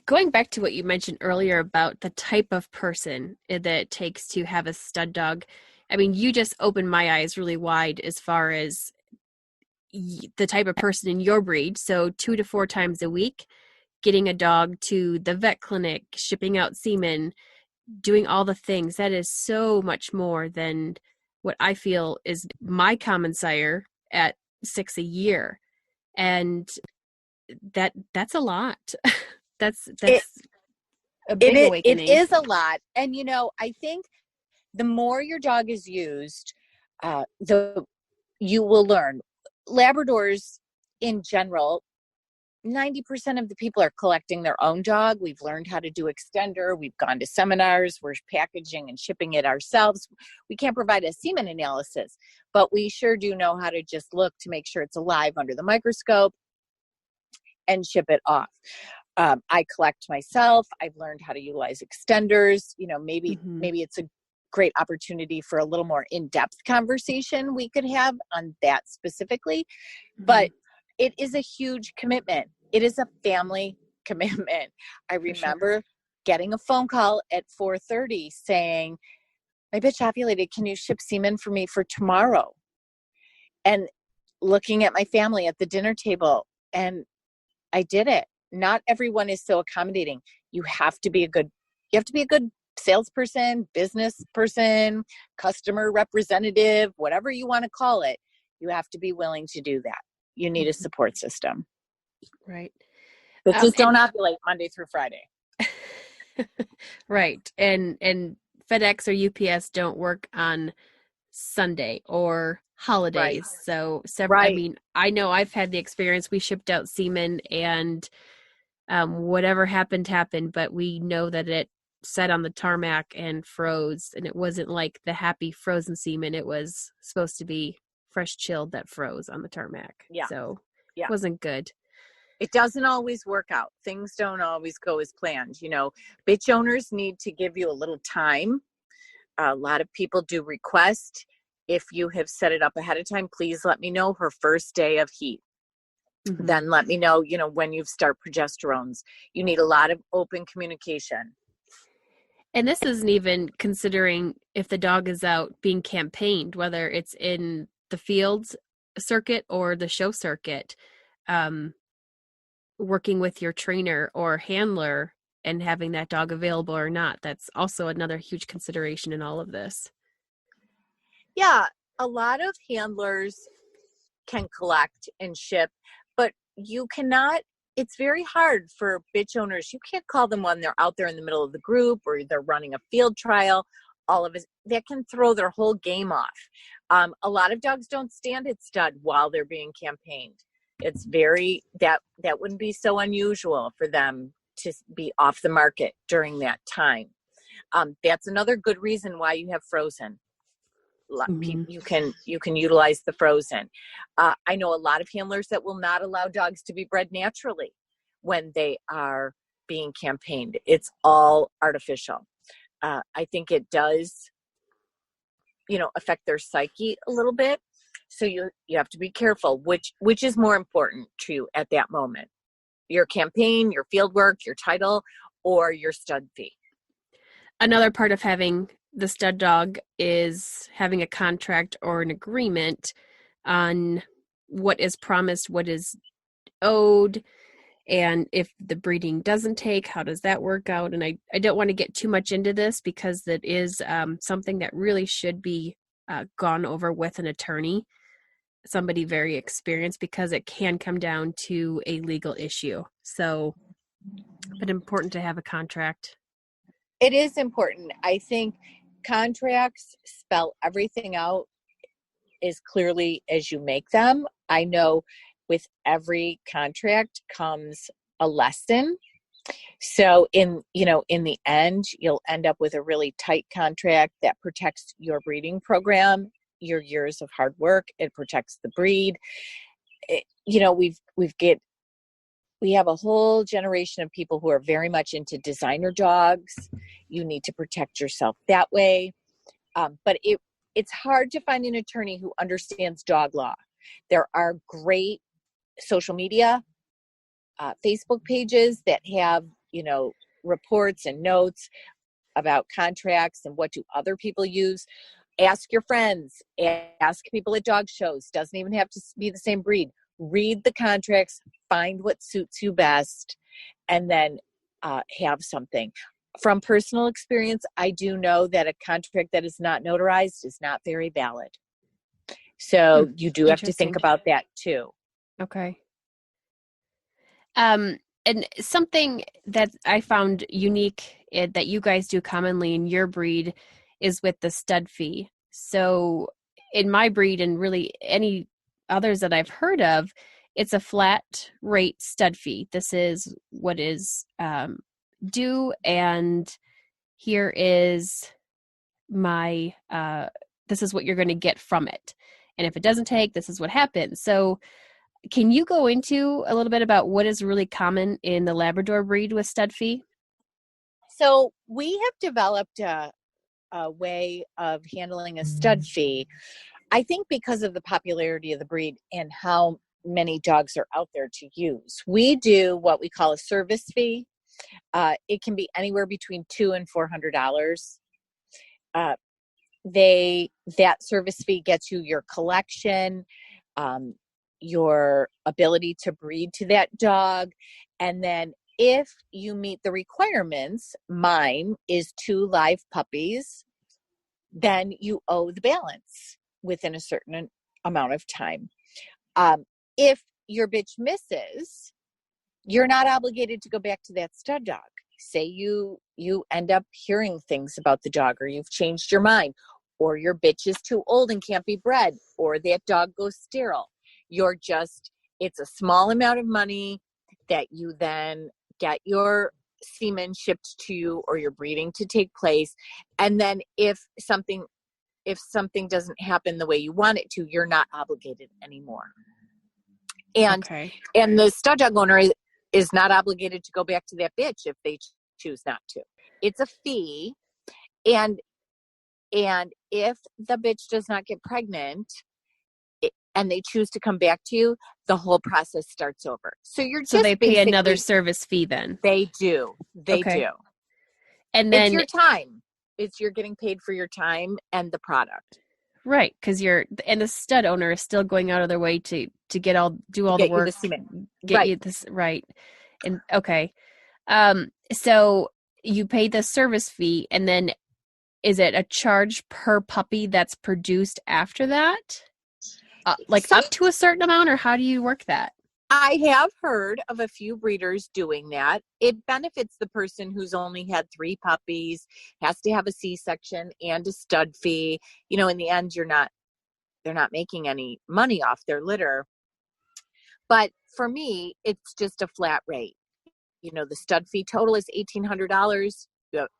Going back to what you mentioned earlier about the type of person that it takes to have a stud dog, I mean, you just opened my eyes really wide as far as the type of person in your breed. So 2 to 4 times a week, getting a dog to the vet clinic, shipping out semen, doing all the things. That is so much more than what I feel is my common sire at 6 a year. And that's a lot. that's a big awakening. It is a lot. And, I think the more your dog is used, you will learn. Labradors in general, 90% of the people are collecting their own dog. We've learned how to do extender. We've gone to seminars. We're packaging and shipping it ourselves. We can't provide a semen analysis, but we sure do know how to just look to make sure it's alive under the microscope and ship it off. I collect myself. I've learned how to utilize extenders. Maybe it's a great opportunity for a little more in-depth conversation we could have on that specifically. But it is a huge commitment. It is a family commitment. I remember getting a phone call at 4:30 saying, my bitch ovulated, can you ship semen for me for tomorrow? And looking at my family at the dinner table, and I did it. Not everyone is so accommodating. You have to be a good salesperson, business person, customer representative, whatever you want to call it, you have to be willing to do that. You need a support system. Right. But just don't ovulate Monday through Friday. Right. And FedEx or UPS don't work on Sunday or holidays. Right. So Right. I mean, I know I've had the experience. We shipped out semen and whatever happened, but we know that it sat on the tarmac and froze, and it wasn't like the happy frozen semen. It was supposed to be fresh chilled that froze on the tarmac. Yeah. So yeah. It wasn't good. It doesn't always work out. Things don't always go as planned. You know, bitch owners need to give you a little time. A lot of people do request, if you have set it up ahead of time, please let me know her first day of heat. Mm-hmm. Then let me know, you know, when you start progesterones. You need a lot of open communication. And this isn't even considering if the dog is out being campaigned, whether it's in the fields circuit or the show circuit. Working with your trainer or handler and having that dog available or not. That's also another huge consideration in all of this. Yeah, a lot of handlers can collect and ship, but you cannot, it's very hard for bitch owners. You can't call them when they're out there in the middle of the group or they're running a field trial. All of it, that can throw their whole game off. A lot of dogs don't stand at stud while they're being campaigned. It's very, that wouldn't be so unusual for them to be off the market during that time. That's another good reason why you have frozen. Mm-hmm. You can utilize the frozen. I know a lot of handlers that will not allow dogs to be bred naturally when they are being campaigned. It's all artificial. I think it does, you know, affect their psyche a little bit. So you have to be careful, which is more important to you at that moment. Your campaign, your field work, your title, or your stud fee. Another part of having the stud dog is having a contract or an agreement on what is promised, what is owed, and if the breeding doesn't take, how does that work out? And I don't want to get too much into this because that is something that really should be gone over with an attorney, somebody very experienced, because it can come down to a legal issue. So, but important to have a contract. It is important. I think contracts spell everything out as clearly as you make them. I know with every contract comes a lesson. So in the end, you'll end up with a really tight contract that protects your breeding program, your years of hard work. It protects the breed. We have a whole generation of people who are very much into designer dogs. You need to protect yourself that way. But it's hard to find an attorney who understands dog law. There are great social media, Facebook pages that have, reports and notes about contracts and what do other people use. Ask your friends, ask people at dog shows. Doesn't even have to be the same breed. Read the contracts, find what suits you best, and then have something. From personal experience, I do know that a contract that is not notarized is not very valid. So you do have to think about that too. Okay. And something that I found unique that you guys do commonly in your breed is with the stud fee. So in my breed and really any others that I've heard of, it's a flat rate stud fee. This is what is due, and here is my this is what you're going to get from it. And if it doesn't take, this is what happens. So can you go into a little bit about what is really common in the Labrador breed with stud fee? So we have developed a way of handling a stud fee, I think because of the popularity of the breed and how many dogs are out there to use. We do what we call a service fee. It can be anywhere between $200 and $400. That service fee gets you your collection, your ability to breed to that dog, and then if you meet the requirements, mine is 2 live puppies, then you owe the balance within a certain amount of time. If your bitch misses, you're not obligated to go back to that stud dog. Say you end up hearing things about the dog, or you've changed your mind, or your bitch is too old and can't be bred, or that dog goes sterile. It's a small amount of money that you then get your semen shipped to you, or your breeding to take place. And then if something doesn't happen the way you want it to, you're not obligated anymore. And the stud dog owner is not obligated to go back to that bitch if they choose not to. It's a fee. And if the bitch does not get pregnant and they choose to come back to you, the whole process starts over. So they pay another service fee then? They do. They do. And then it's your time. You're getting paid for your time and the product. Right, because the stud owner is still going out of their way to do all the work, get you this right. And so you pay the service fee, and then is it a charge per puppy that's produced after that? Up to a certain amount, or how do you work that? I have heard of a few breeders doing that. It benefits the person who's only had 3 puppies, has to have a C-section and a stud fee. In the end, they're not making any money off their litter. But for me, it's just a flat rate. The stud fee total is $1,800.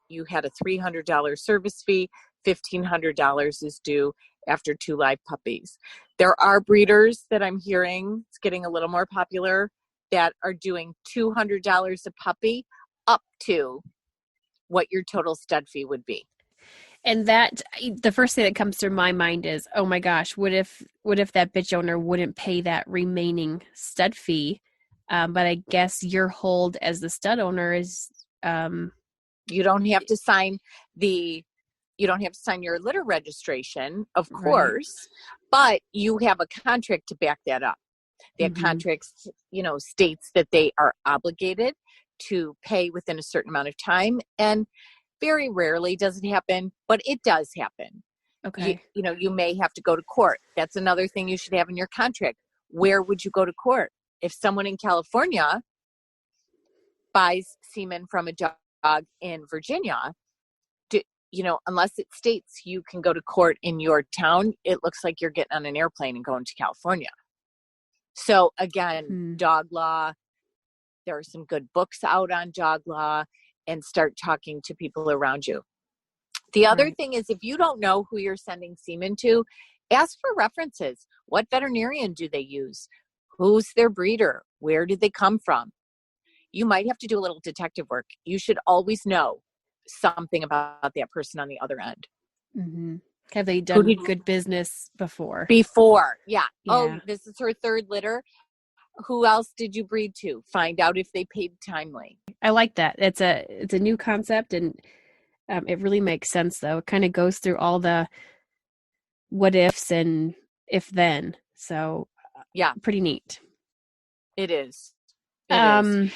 You had a $300 service fee. $1,500 is due after 2 live puppies. There are breeders that I'm hearing, it's getting a little more popular, that are doing $200 a puppy up to what your total stud fee would be. And that, the first thing that comes to my mind is, oh my gosh, what if that bitch owner wouldn't pay that remaining stud fee? But I guess your hold as the stud owner is, you don't have to sign your litter registration, of course, but you have a contract to back that up. That contract, states that they are obligated to pay within a certain amount of time. And very rarely does it happen, but it does happen. Okay. You may have to go to court. That's another thing you should have in your contract. Where would you go to court? If someone in California buys semen from a dog in Virginia, unless it states you can go to court in your town, it looks like you're getting on an airplane and going to California. So again, dog law, there are some good books out on dog law, and start talking to people around you. The other thing is, if you don't know who you're sending semen to, ask for references. What veterinarian do they use? Who's their breeder? Where did they come from? You might have to do a little detective work. You should always know something about that person on the other end. Mm-hmm. Have they done good business before? Yeah. Oh, this is her 3rd litter. Who else did you breed to? Find out if they paid timely. I like that. It's a new concept, and it really makes sense, though. It kind of goes through all the what ifs and if then. So pretty neat. It is. And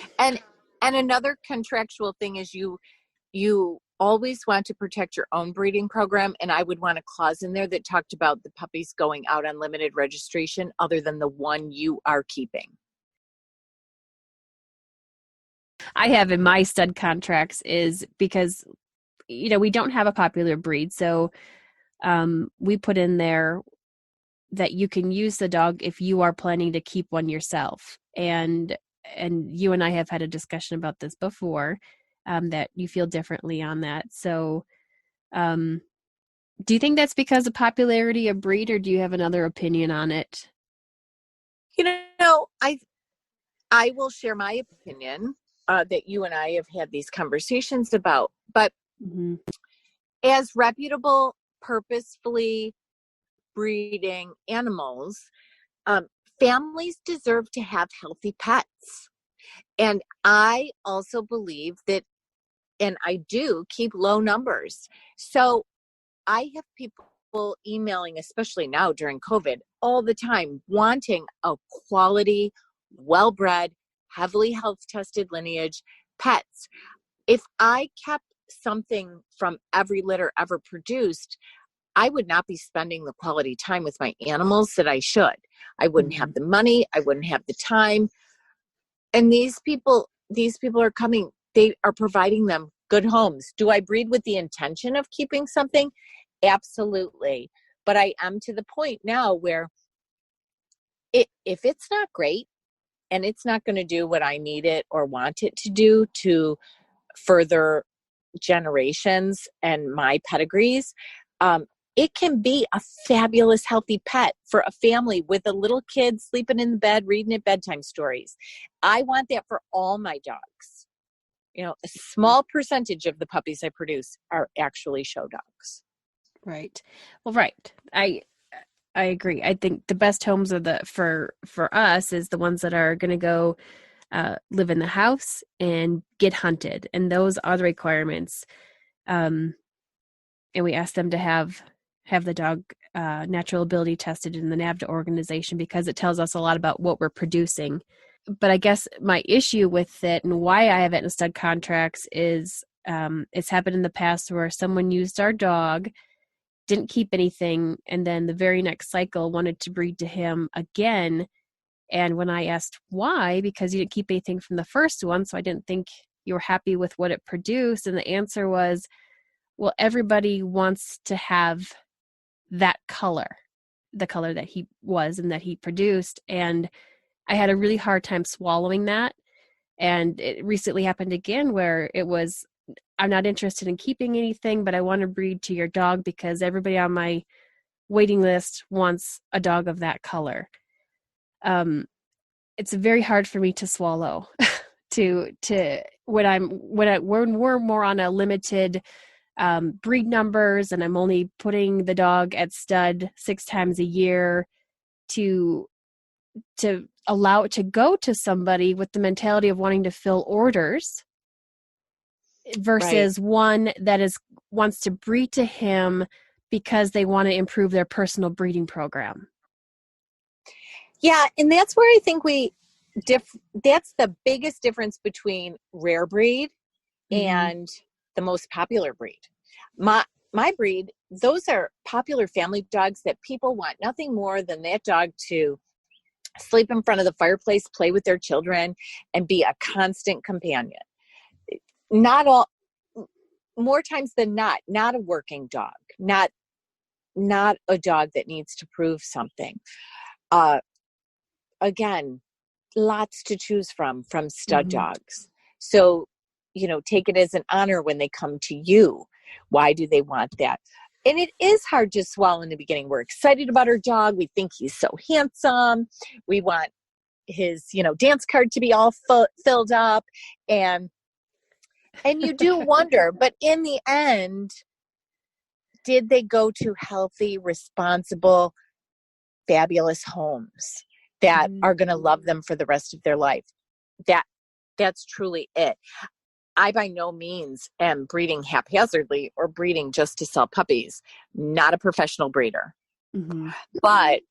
another contractual thing is you always want to protect your own breeding program, and I would want a clause in there that talked about the puppies going out on limited registration other than the one you are keeping. I have in my stud contracts is because, we don't have a popular breed. So we put in there that you can use the dog if you are planning to keep one yourself. And you and I have had a discussion about this before, that you feel differently on that. So do you think that's because of popularity of breed, or do you have another opinion on it? I will share my opinion that you and I have had these conversations about, but as reputable, purposefully breeding animals, families deserve to have healthy pets. And I also believe that, and I do keep low numbers. So I have people emailing, especially now during COVID, all the time, wanting a quality, well-bred, heavily health tested lineage pets. If I kept something from every litter ever produced, I would not be spending the quality time with my animals that I should. I wouldn't have the money. I wouldn't have the time. And these people are coming, they are providing them good homes. Do I breed with the intention of keeping something? Absolutely. But I am to the point now where if it's not great and it's not going to do what I need it or want it to do to further generations and my pedigrees, it can be a fabulous, healthy pet for a family with a little kid sleeping in the bed, reading at bedtime stories. I want that for all my dogs. You know, a small percentage of the puppies I produce are actually show dogs. Right. Well, right. I agree. I think the best homes are for us is the ones that are going to go live in the house and get hunted. And those are the requirements. And we ask them to have the dog natural ability tested in the NAVDA organization because it tells us a lot about what we're producing. But I guess my issue with it and why I have it in stud contracts is it's happened in the past where someone used our dog, didn't keep anything, and then the very next cycle wanted to breed to him again. And when I asked why, because you didn't keep anything from the first one, so I didn't think you were happy with what it produced. And the answer was, well, everybody wants to have that color, the color that he was and that he produced. And I had a really hard time swallowing that. And it recently happened again where it was, I'm not interested in keeping anything, but I want to breed to your dog because everybody on my waiting list wants a dog of that color. It's very hard for me to swallow when we're more on a limited breed numbers and I'm only putting the dog at stud 6 times a year to allow it to go to somebody with the mentality of wanting to fill orders versus one that wants to breed to him because they want to improve their personal breeding program. Yeah, and that's where I think that's the biggest difference between rare breed and the most popular breed. My breed, those are popular family dogs that people want nothing more than that dog to sleep in front of the fireplace, play with their children, and be a constant companion. More times than not a working dog, not a dog that needs to prove something. Again, lots to choose from stud dogs. So, take it as an honor when they come to you. Why do they want that? And it is hard to swallow in the beginning. We're excited about our dog. We think he's so handsome. We want his, dance card to be all filled up. And you do wonder, but in the end, did they go to healthy, responsible, fabulous homes that are going to love them for the rest of their life? That's truly it. I by no means am breeding haphazardly or breeding just to sell puppies. Not a professional breeder. But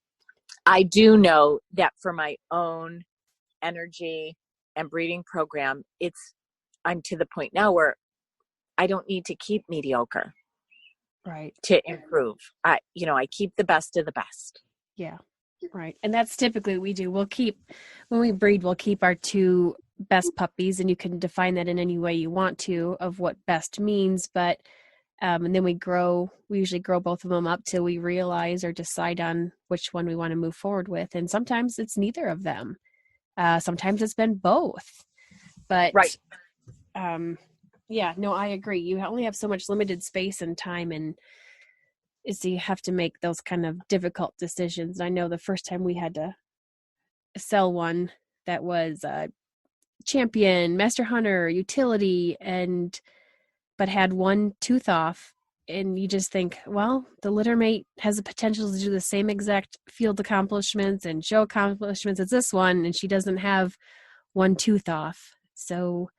I do know that for my own energy and breeding program, I'm to the point now where I don't need to keep mediocre. Right. To improve. I keep the best of the best. Yeah. Right. And that's typically what we do. When we breed, we'll keep our 2 best puppies, and you can define that in any way you want to of what best means. But, and then we usually grow both of them up till we realize or decide on which one we want to move forward with. And sometimes it's neither of them. Sometimes it's been both, but, yeah, no, I agree. You only have so much limited space and time, and so you have to make those kind of difficult decisions. I know the first time we had to sell one that was champion, master hunter, utility, but had 1 tooth off, and you just think, well, the litter mate has the potential to do the same exact field accomplishments and show accomplishments as this one, and she doesn't have 1 tooth off. So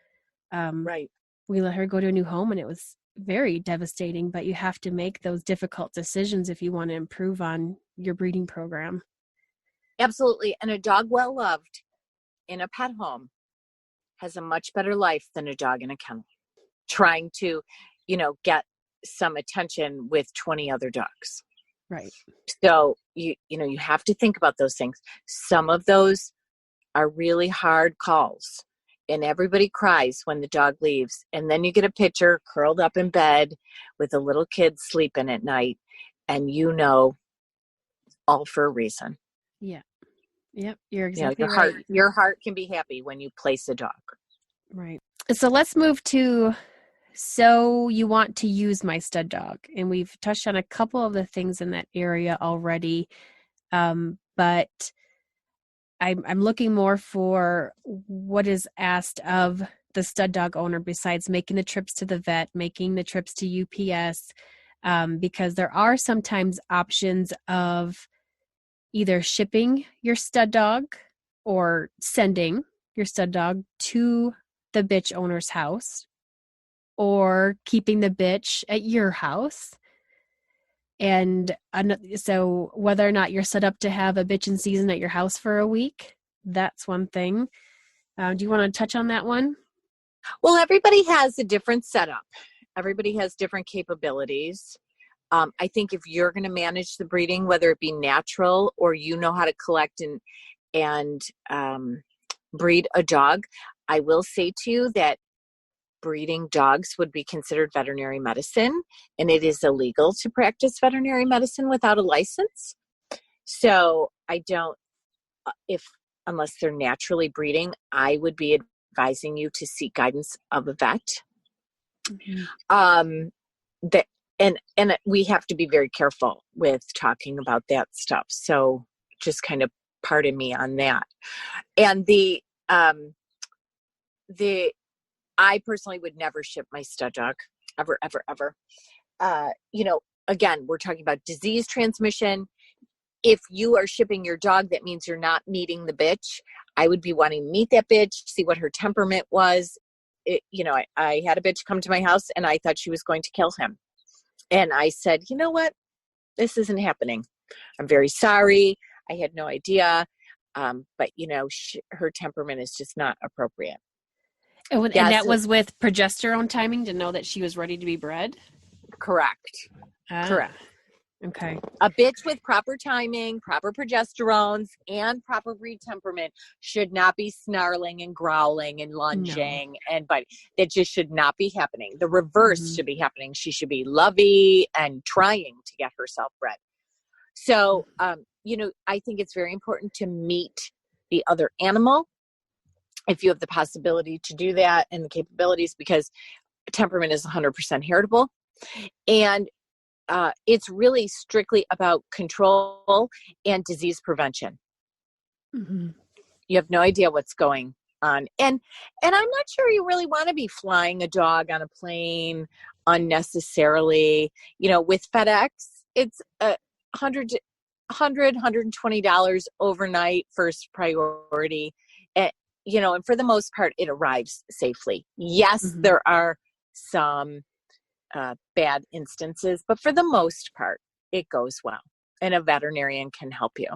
we let her go to a new home, and it was very devastating, but you have to make those difficult decisions if you want to improve on your breeding program. Absolutely. And a dog well loved in a pet home has a much better life than a dog in a kennel trying to, get some attention with 20 other dogs. Right. So you have to think about those things. Some of those are really hard calls, and everybody cries when the dog leaves. And then you get a picture curled up in bed with a little kid sleeping at night, and all for a reason. Yeah. Yep. You're exactly Your heart can be happy when you place a dog. Right. So let's move to, so you want to use my stud dog. And we've touched on a couple of the things in that area already. But I'm looking more for what is asked of the stud dog owner besides making the trips to the vet, making the trips to UPS, because there are sometimes options of either shipping your stud dog or sending your stud dog to the bitch owner's house or keeping the bitch at your house. And so whether or not you're set up to have a bitch in season at your house for a week, that's one thing. Do you want to touch on that one? Well, everybody has a different setup. Everybody has different capabilities. I think if you're going to manage the breeding, whether it be natural or how to collect and breed a dog, I will say to you that breeding dogs would be considered veterinary medicine, and it is illegal to practice veterinary medicine without a license. So I don't, unless they're naturally breeding, I would be advising you to seek guidance of a vet. Mm-hmm. And we have to be very careful with talking about that stuff. So just kind of pardon me on that. And I personally would never ship my stud dog, ever, ever, ever. Again, we're talking about disease transmission. If you are shipping your dog, that means you're not meeting the bitch. I would be wanting to meet that bitch, see what her temperament was. I had a bitch come to my house and I thought she was going to kill him. And I said, you know what? This isn't happening. I'm very sorry. I had no idea. But her temperament is just not appropriate. And that was with progesterone timing to know that she was ready to be bred? Correct. Correct. Okay. A bitch with proper timing, proper progesterones, and proper breed temperament should not be snarling and growling and lunging and biting. That just should not be happening. The reverse should be happening. She should be lovey and trying to get herself bred. So, I think it's very important to meet the other animal if you have the possibility to do that and the capabilities, because temperament is 100% heritable. And it's really strictly about control and disease prevention. Mm-hmm. You have no idea what's going on. And I'm not sure you really want to be flying a dog on a plane unnecessarily. With FedEx, it's $120 overnight, first priority. And for the most part, it arrives safely. Yes, there are some bad instances, but for the most part, it goes well. And a veterinarian can help you.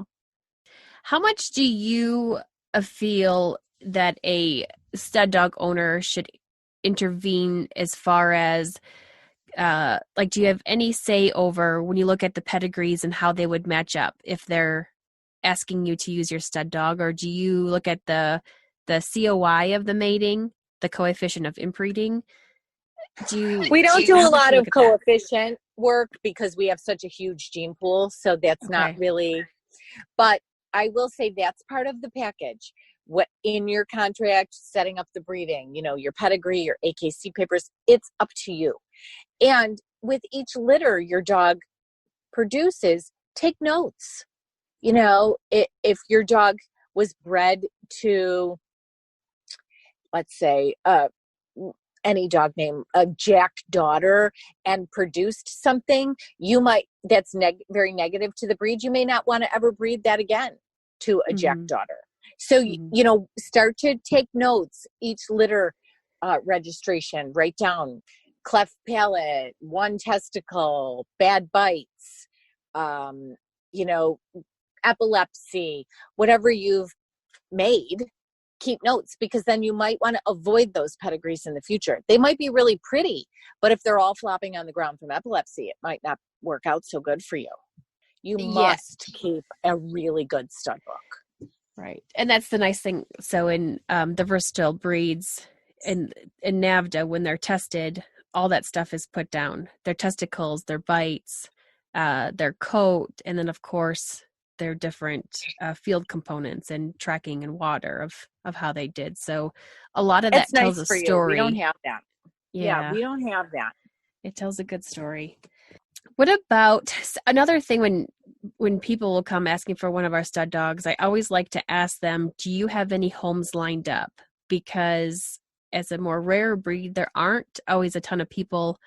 How much do you feel that a stud dog owner should intervene as far as, do you have any say over when you look at the pedigrees and how they would match up if they're asking you to use your stud dog? Or do you look at the COI of the mating, the coefficient of inbreeding? We don't do a lot of coefficient work because we have such a huge gene pool. So that's not really, but I will say that's part of the package. What in your contract, setting up the breeding, your pedigree, your AKC papers, it's up to you. And with each litter your dog produces, take notes. If your dog was bred to, let's say, any dog name, a Jack daughter, and produced something, that's very negative to the breed. You may not want to ever breed that again to a Jack daughter. So, start to take notes, each litter registration, write down cleft palate, one testicle, bad bites, epilepsy, whatever you've made, keep notes, because then you might want to avoid those pedigrees in the future. They might be really pretty, but if they're all flopping on the ground from epilepsy, it might not work out so good for you. You must keep a really good stud book. Right. And that's the nice thing. So in the versatile breeds in NAVDA, when they're tested, all that stuff is put down. Their testicles, their bites, their coat, and then of course their different field components and tracking and water of how they did. So a lot of that tells a story. We don't have that. Yeah, we don't have that. It tells a good story. What about another thing when people will come asking for one of our stud dogs, I always like to ask them, do you have any homes lined up? Because as a more rare breed, there aren't always a ton of people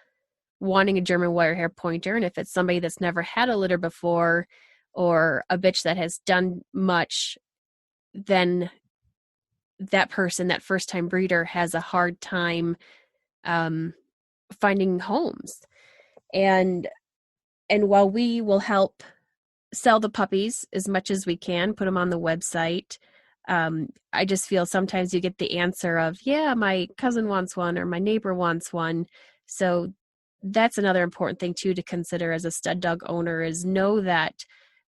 wanting a German Wirehair Pointer. And if it's somebody that's never had a litter before or a bitch that has done much, then that person, that first-time breeder, has a hard time finding homes. And while we will help sell the puppies as much as we can, put them on the website, I just feel sometimes you get the answer of, yeah, my cousin wants one or my neighbor wants one. So that's another important thing too to consider as a stud dog owner, is know that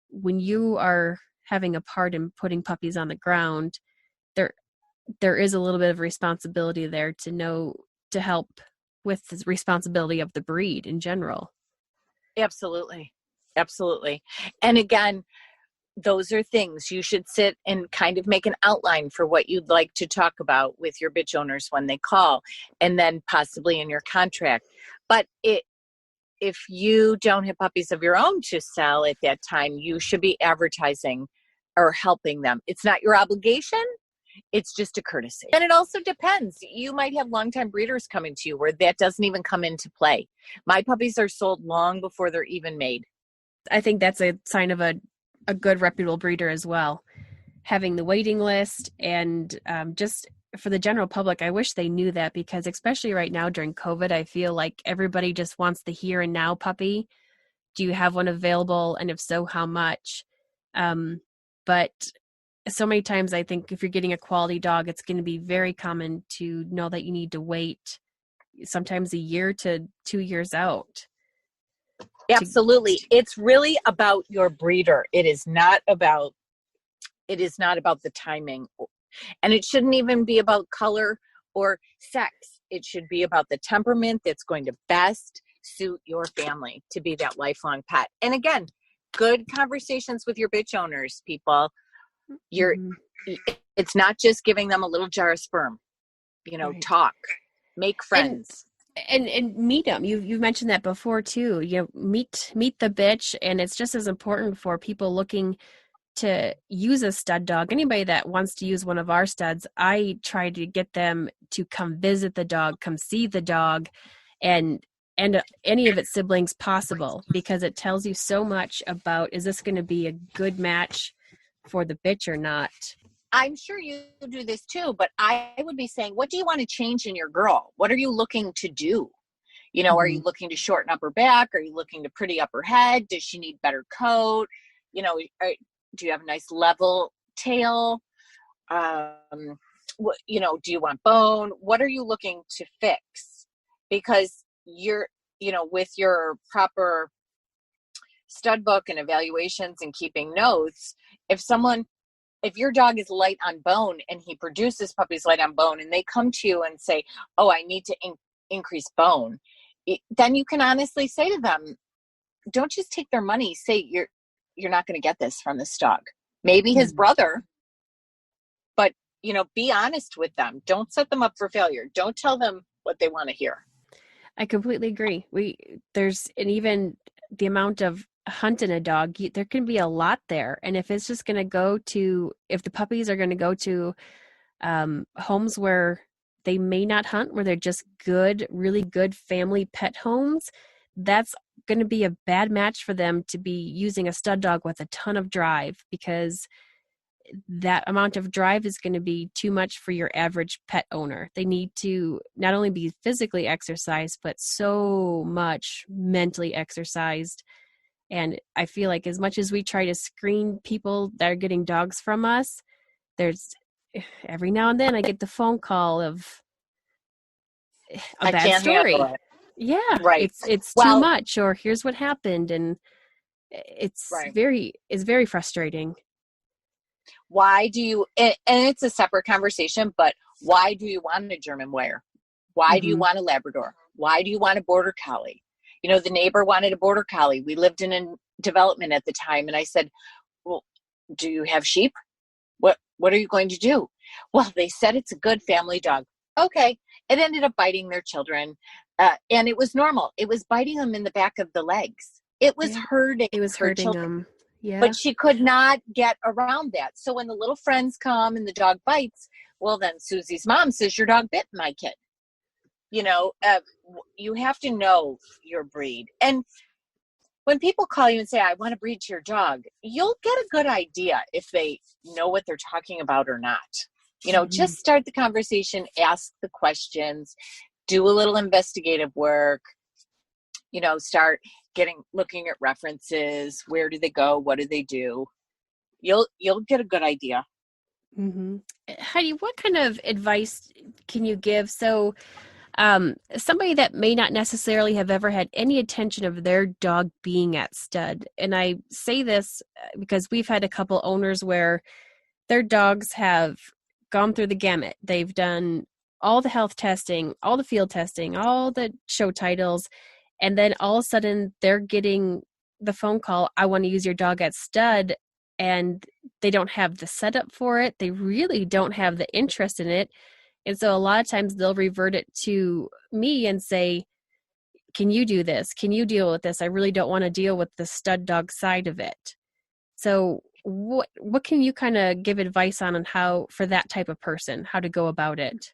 when you are having a part in putting puppies on the ground, there is a little bit of responsibility there to know to help with the responsibility of the breed in general. Absolutely. And again, those are things you should sit and kind of make an outline for what you'd like to talk about with your bitch owners when they call, and then possibly in your contract. But if you don't have puppies of your own to sell at that time, you should be advertising or helping them. It's not your obligation. It's just a courtesy. And it also depends. You might have longtime breeders coming to you where that doesn't even come into play. My puppies are sold long before they're even made. I think that's a sign of a good reputable breeder as well. Having the waiting list, and just for the general public, I wish they knew that, because especially right now during COVID, I feel like everybody just wants the here and now puppy. Do you have one available? And if so, how much? But so many times I think if you're getting a quality dog, it's going to be very common to know that you need to wait sometimes a year to 2 years out. Absolutely. It's really about your breeder. It is not about the timing, and it shouldn't even be about color or sex. It should be about the temperament that's going to best suit your family to be that lifelong pet. And again, good conversations with your bitch owners, people. It's not just giving them a little jar of sperm, right. Talk, make friends. And meet them. You've mentioned that before too. Meet the bitch, and it's just as important for people looking to use a stud dog. Anybody that wants to use one of our studs, I try to get them to come visit the dog, come see the dog, and any of its siblings possible, because it tells you so much about, is this going to be a good match for the bitch or not? I'm sure you do this too, but I would be saying, what do you want to change in your girl? What are you looking to do? Are you looking to shorten up her back? Are you looking to pretty up her head? Does she need better coat? Do you have a nice level tail? Do you want bone? What are you looking to fix? Because with your proper stud book and evaluations and keeping notes, if your dog is light on bone and he produces puppies light on bone, and they come to you and say, oh, I need to increase bone, then you can honestly say to them, don't just take their money. Say you're not going to get this from this dog. Maybe his brother, but be honest with them. Don't set them up for failure. Don't tell them what they want to hear. I completely agree. There's even the amount of hunting a dog, there can be a lot there. And if it's just going to go to, if the puppies are going to go to homes where they may not hunt, where they're just really good family pet homes, that's going to be a bad match for them to be using a stud dog with a ton of drive, because that amount of drive is going to be too much for your average pet owner. They need to not only be physically exercised, but so much mentally exercised. And I feel like as much as we try to screen people that are getting dogs from us, every now and then I get the phone call of a I bad can't handle story. it. Yeah, Right. it's too Well, much, or here's what happened, and it's right. very frustrating. Why do you, and it's a separate conversation, but why do you want a German Wire? Why do you Mm-hmm. want a Labrador? Why do you want a Border Collie? You know, the neighbor wanted a Border Collie. We lived in a development at the time, and I said, well, do you have sheep? What are you going to do? Well, they said it's a good family dog. Okay. It ended up biting their children, and it was normal. It was biting them in the back of the legs. It was Yeah. hurting It was her hurting children. them. Yeah. But she could not get around that. So when the little friends come and the dog bites, well, then Susie's mom says, your dog bit my kid. You know, you have to know your breed. And when people call you and say, I want to breed to your dog, you'll get a good idea if they know what they're talking about or not. You know, just start the conversation, ask the questions, do a little investigative work, you know, start looking at references. Where do they go? What do they do? You'll get a good idea. Mm-hmm. Heidi, what kind of advice can you give? So, somebody that may not necessarily have ever had any attention of their dog being at stud, and I say this because we've had a couple owners where their dogs have gone through the gamut. They've done all the health testing, all the field testing, all the show titles, and then all of a sudden they're getting the phone call, I want to use your dog at stud, and they don't have the setup for it. They really don't have the interest in it. And so a lot of times they'll revert it to me and say, can you do this? Can you deal with this? I really don't want to deal with the stud dog side of it. So what can you kind of give advice on how, for that type of person, how to go about it?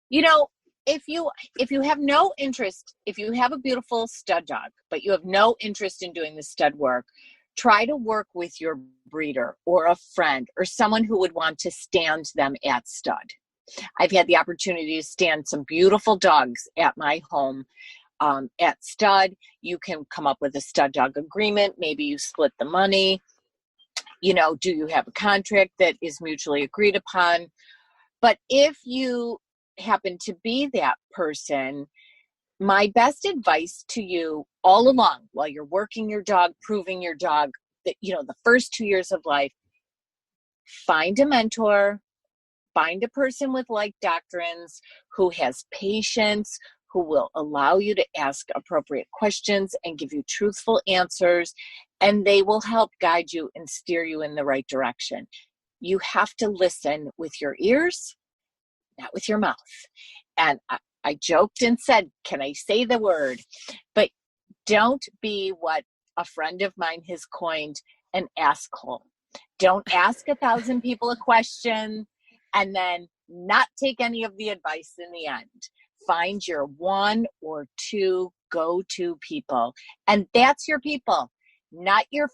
You know, if you have no interest, if you have a beautiful stud dog, but you have no interest in doing the stud work, try to work with your breeder or a friend or someone who would want to stand them at stud. I've had the opportunity to stand some beautiful dogs at my home at stud. You can come up with a stud dog agreement. Maybe you split the money. You know, do you have a contract that is mutually agreed upon? But if you happen to be that person, my best advice to you all along while you're working your dog, proving your dog that, you know, the first 2 years of life, find a mentor, find a person with like doctrines who has patience, who will allow you to ask appropriate questions and give you truthful answers, and they will help guide you and steer you in the right direction. You have to listen with your ears, not with your mouth. And I joked and said, can I say the word? But don't be what a friend of mine has coined an asshole. Don't ask 1,000 people a question and then not take any of the advice in the end. Find your one or two go-to people. And that's your people, not your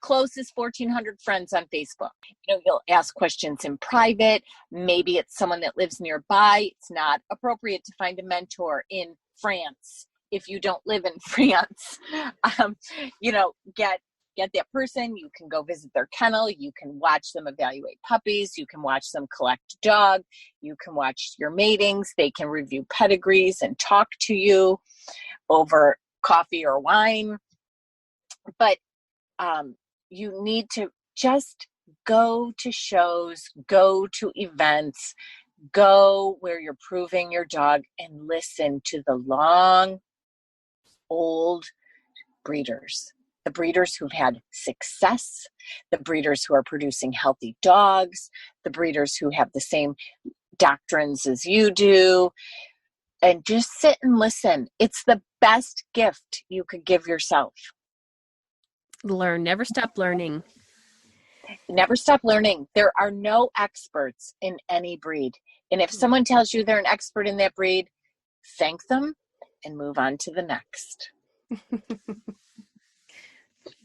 closest 1,400 friends on Facebook. You know, you'll ask questions in private. Maybe it's someone that lives nearby. It's not appropriate to find a mentor in France if you don't live in France. You know, get that person. You can go visit their kennel. You can watch them evaluate puppies. You can watch them collect dog. You can watch your matings. They can review pedigrees and talk to you over coffee or wine. But you need to just go to shows, go to events, go where you're proving your dog, and listen to the long, old breeders, the breeders who've had success, the breeders who are producing healthy dogs, the breeders who have the same doctrines as you do, and just sit and listen. It's the best gift you could give yourself. Learn, never stop learning. Never stop learning. There are no experts in any breed. And if someone tells you they're an expert in that breed, thank them and move on to the next.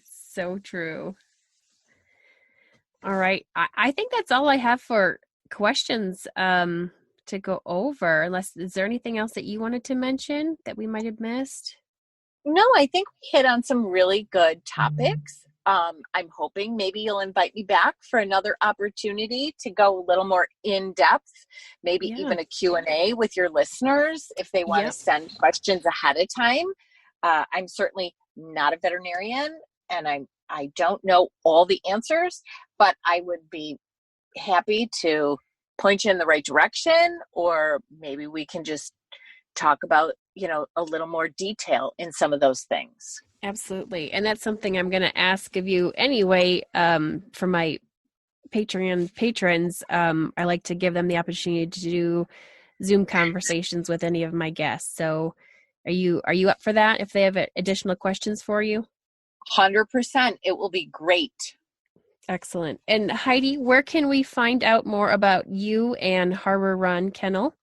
So true. All right. I think that's all I have for questions to go over. Unless, is there anything else that you wanted to mention that we might have missed? No, I think we hit on some really good topics. I'm hoping maybe you'll invite me back for another opportunity to go a little more in depth, maybe even a Q&A with your listeners if they want to send questions ahead of time. I'm certainly not a veterinarian, and I don't know all the answers, but I would be happy to point you in the right direction, or maybe we can just talk about, a little more detail in some of those things. Absolutely. And that's something I'm going to ask of you anyway. For my Patreon patrons, I like to give them the opportunity to do Zoom conversations with any of my guests. So are you up for that if they have additional questions for you? 100%. It will be great. Excellent. And Heidi, where can we find out more about you and Harbor Run Kennel?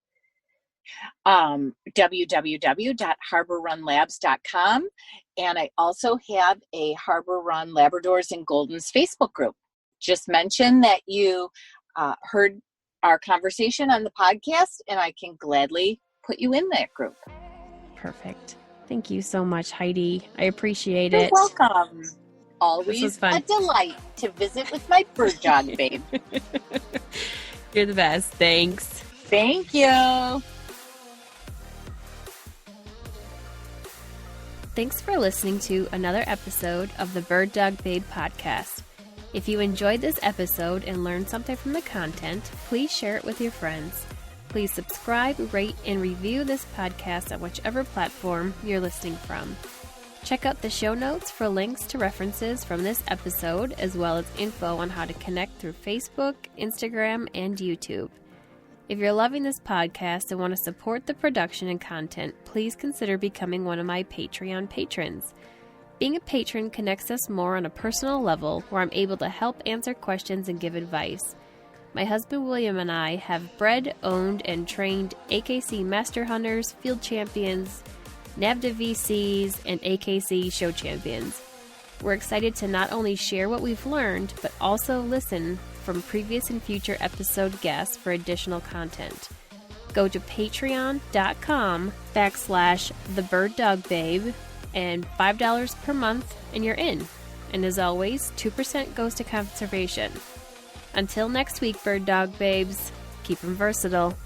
www.harborrunlabs.com. And I also have a Harbor Run Labradors and Goldens Facebook group. Just mention that you heard our conversation on the podcast, and I can gladly put you in that group. Perfect. Thank you so much, Heidi. I appreciate You're it. welcome. Always fun. a delight to visit with my bird dog, babe. You're the best. Thanks. Thank you. Thanks for listening to another episode of the Bird Dog Babe podcast. If you enjoyed this episode and learned something from the content, please share it with your friends. Please subscribe, rate, and review this podcast on whichever platform you're listening from. Check out the show notes for links to references from this episode, as well as info on how to connect through Facebook, Instagram, and YouTube. If you're loving this podcast and want to support the production and content, please consider becoming one of my Patreon patrons. Being a patron connects us more on a personal level, where I'm able to help answer questions and give advice. My husband William and I have bred, owned, and trained AKC Master Hunters, Field Champions, NAVDA VCs, and AKC Show Champions. We're excited to not only share what we've learned, but also listen from previous and future episode guests for additional content. Go to patreon.com/thebirddogbabe and $5 per month and you're in. And as always, 2% goes to conservation. Until next week, bird dog babes, keep them versatile.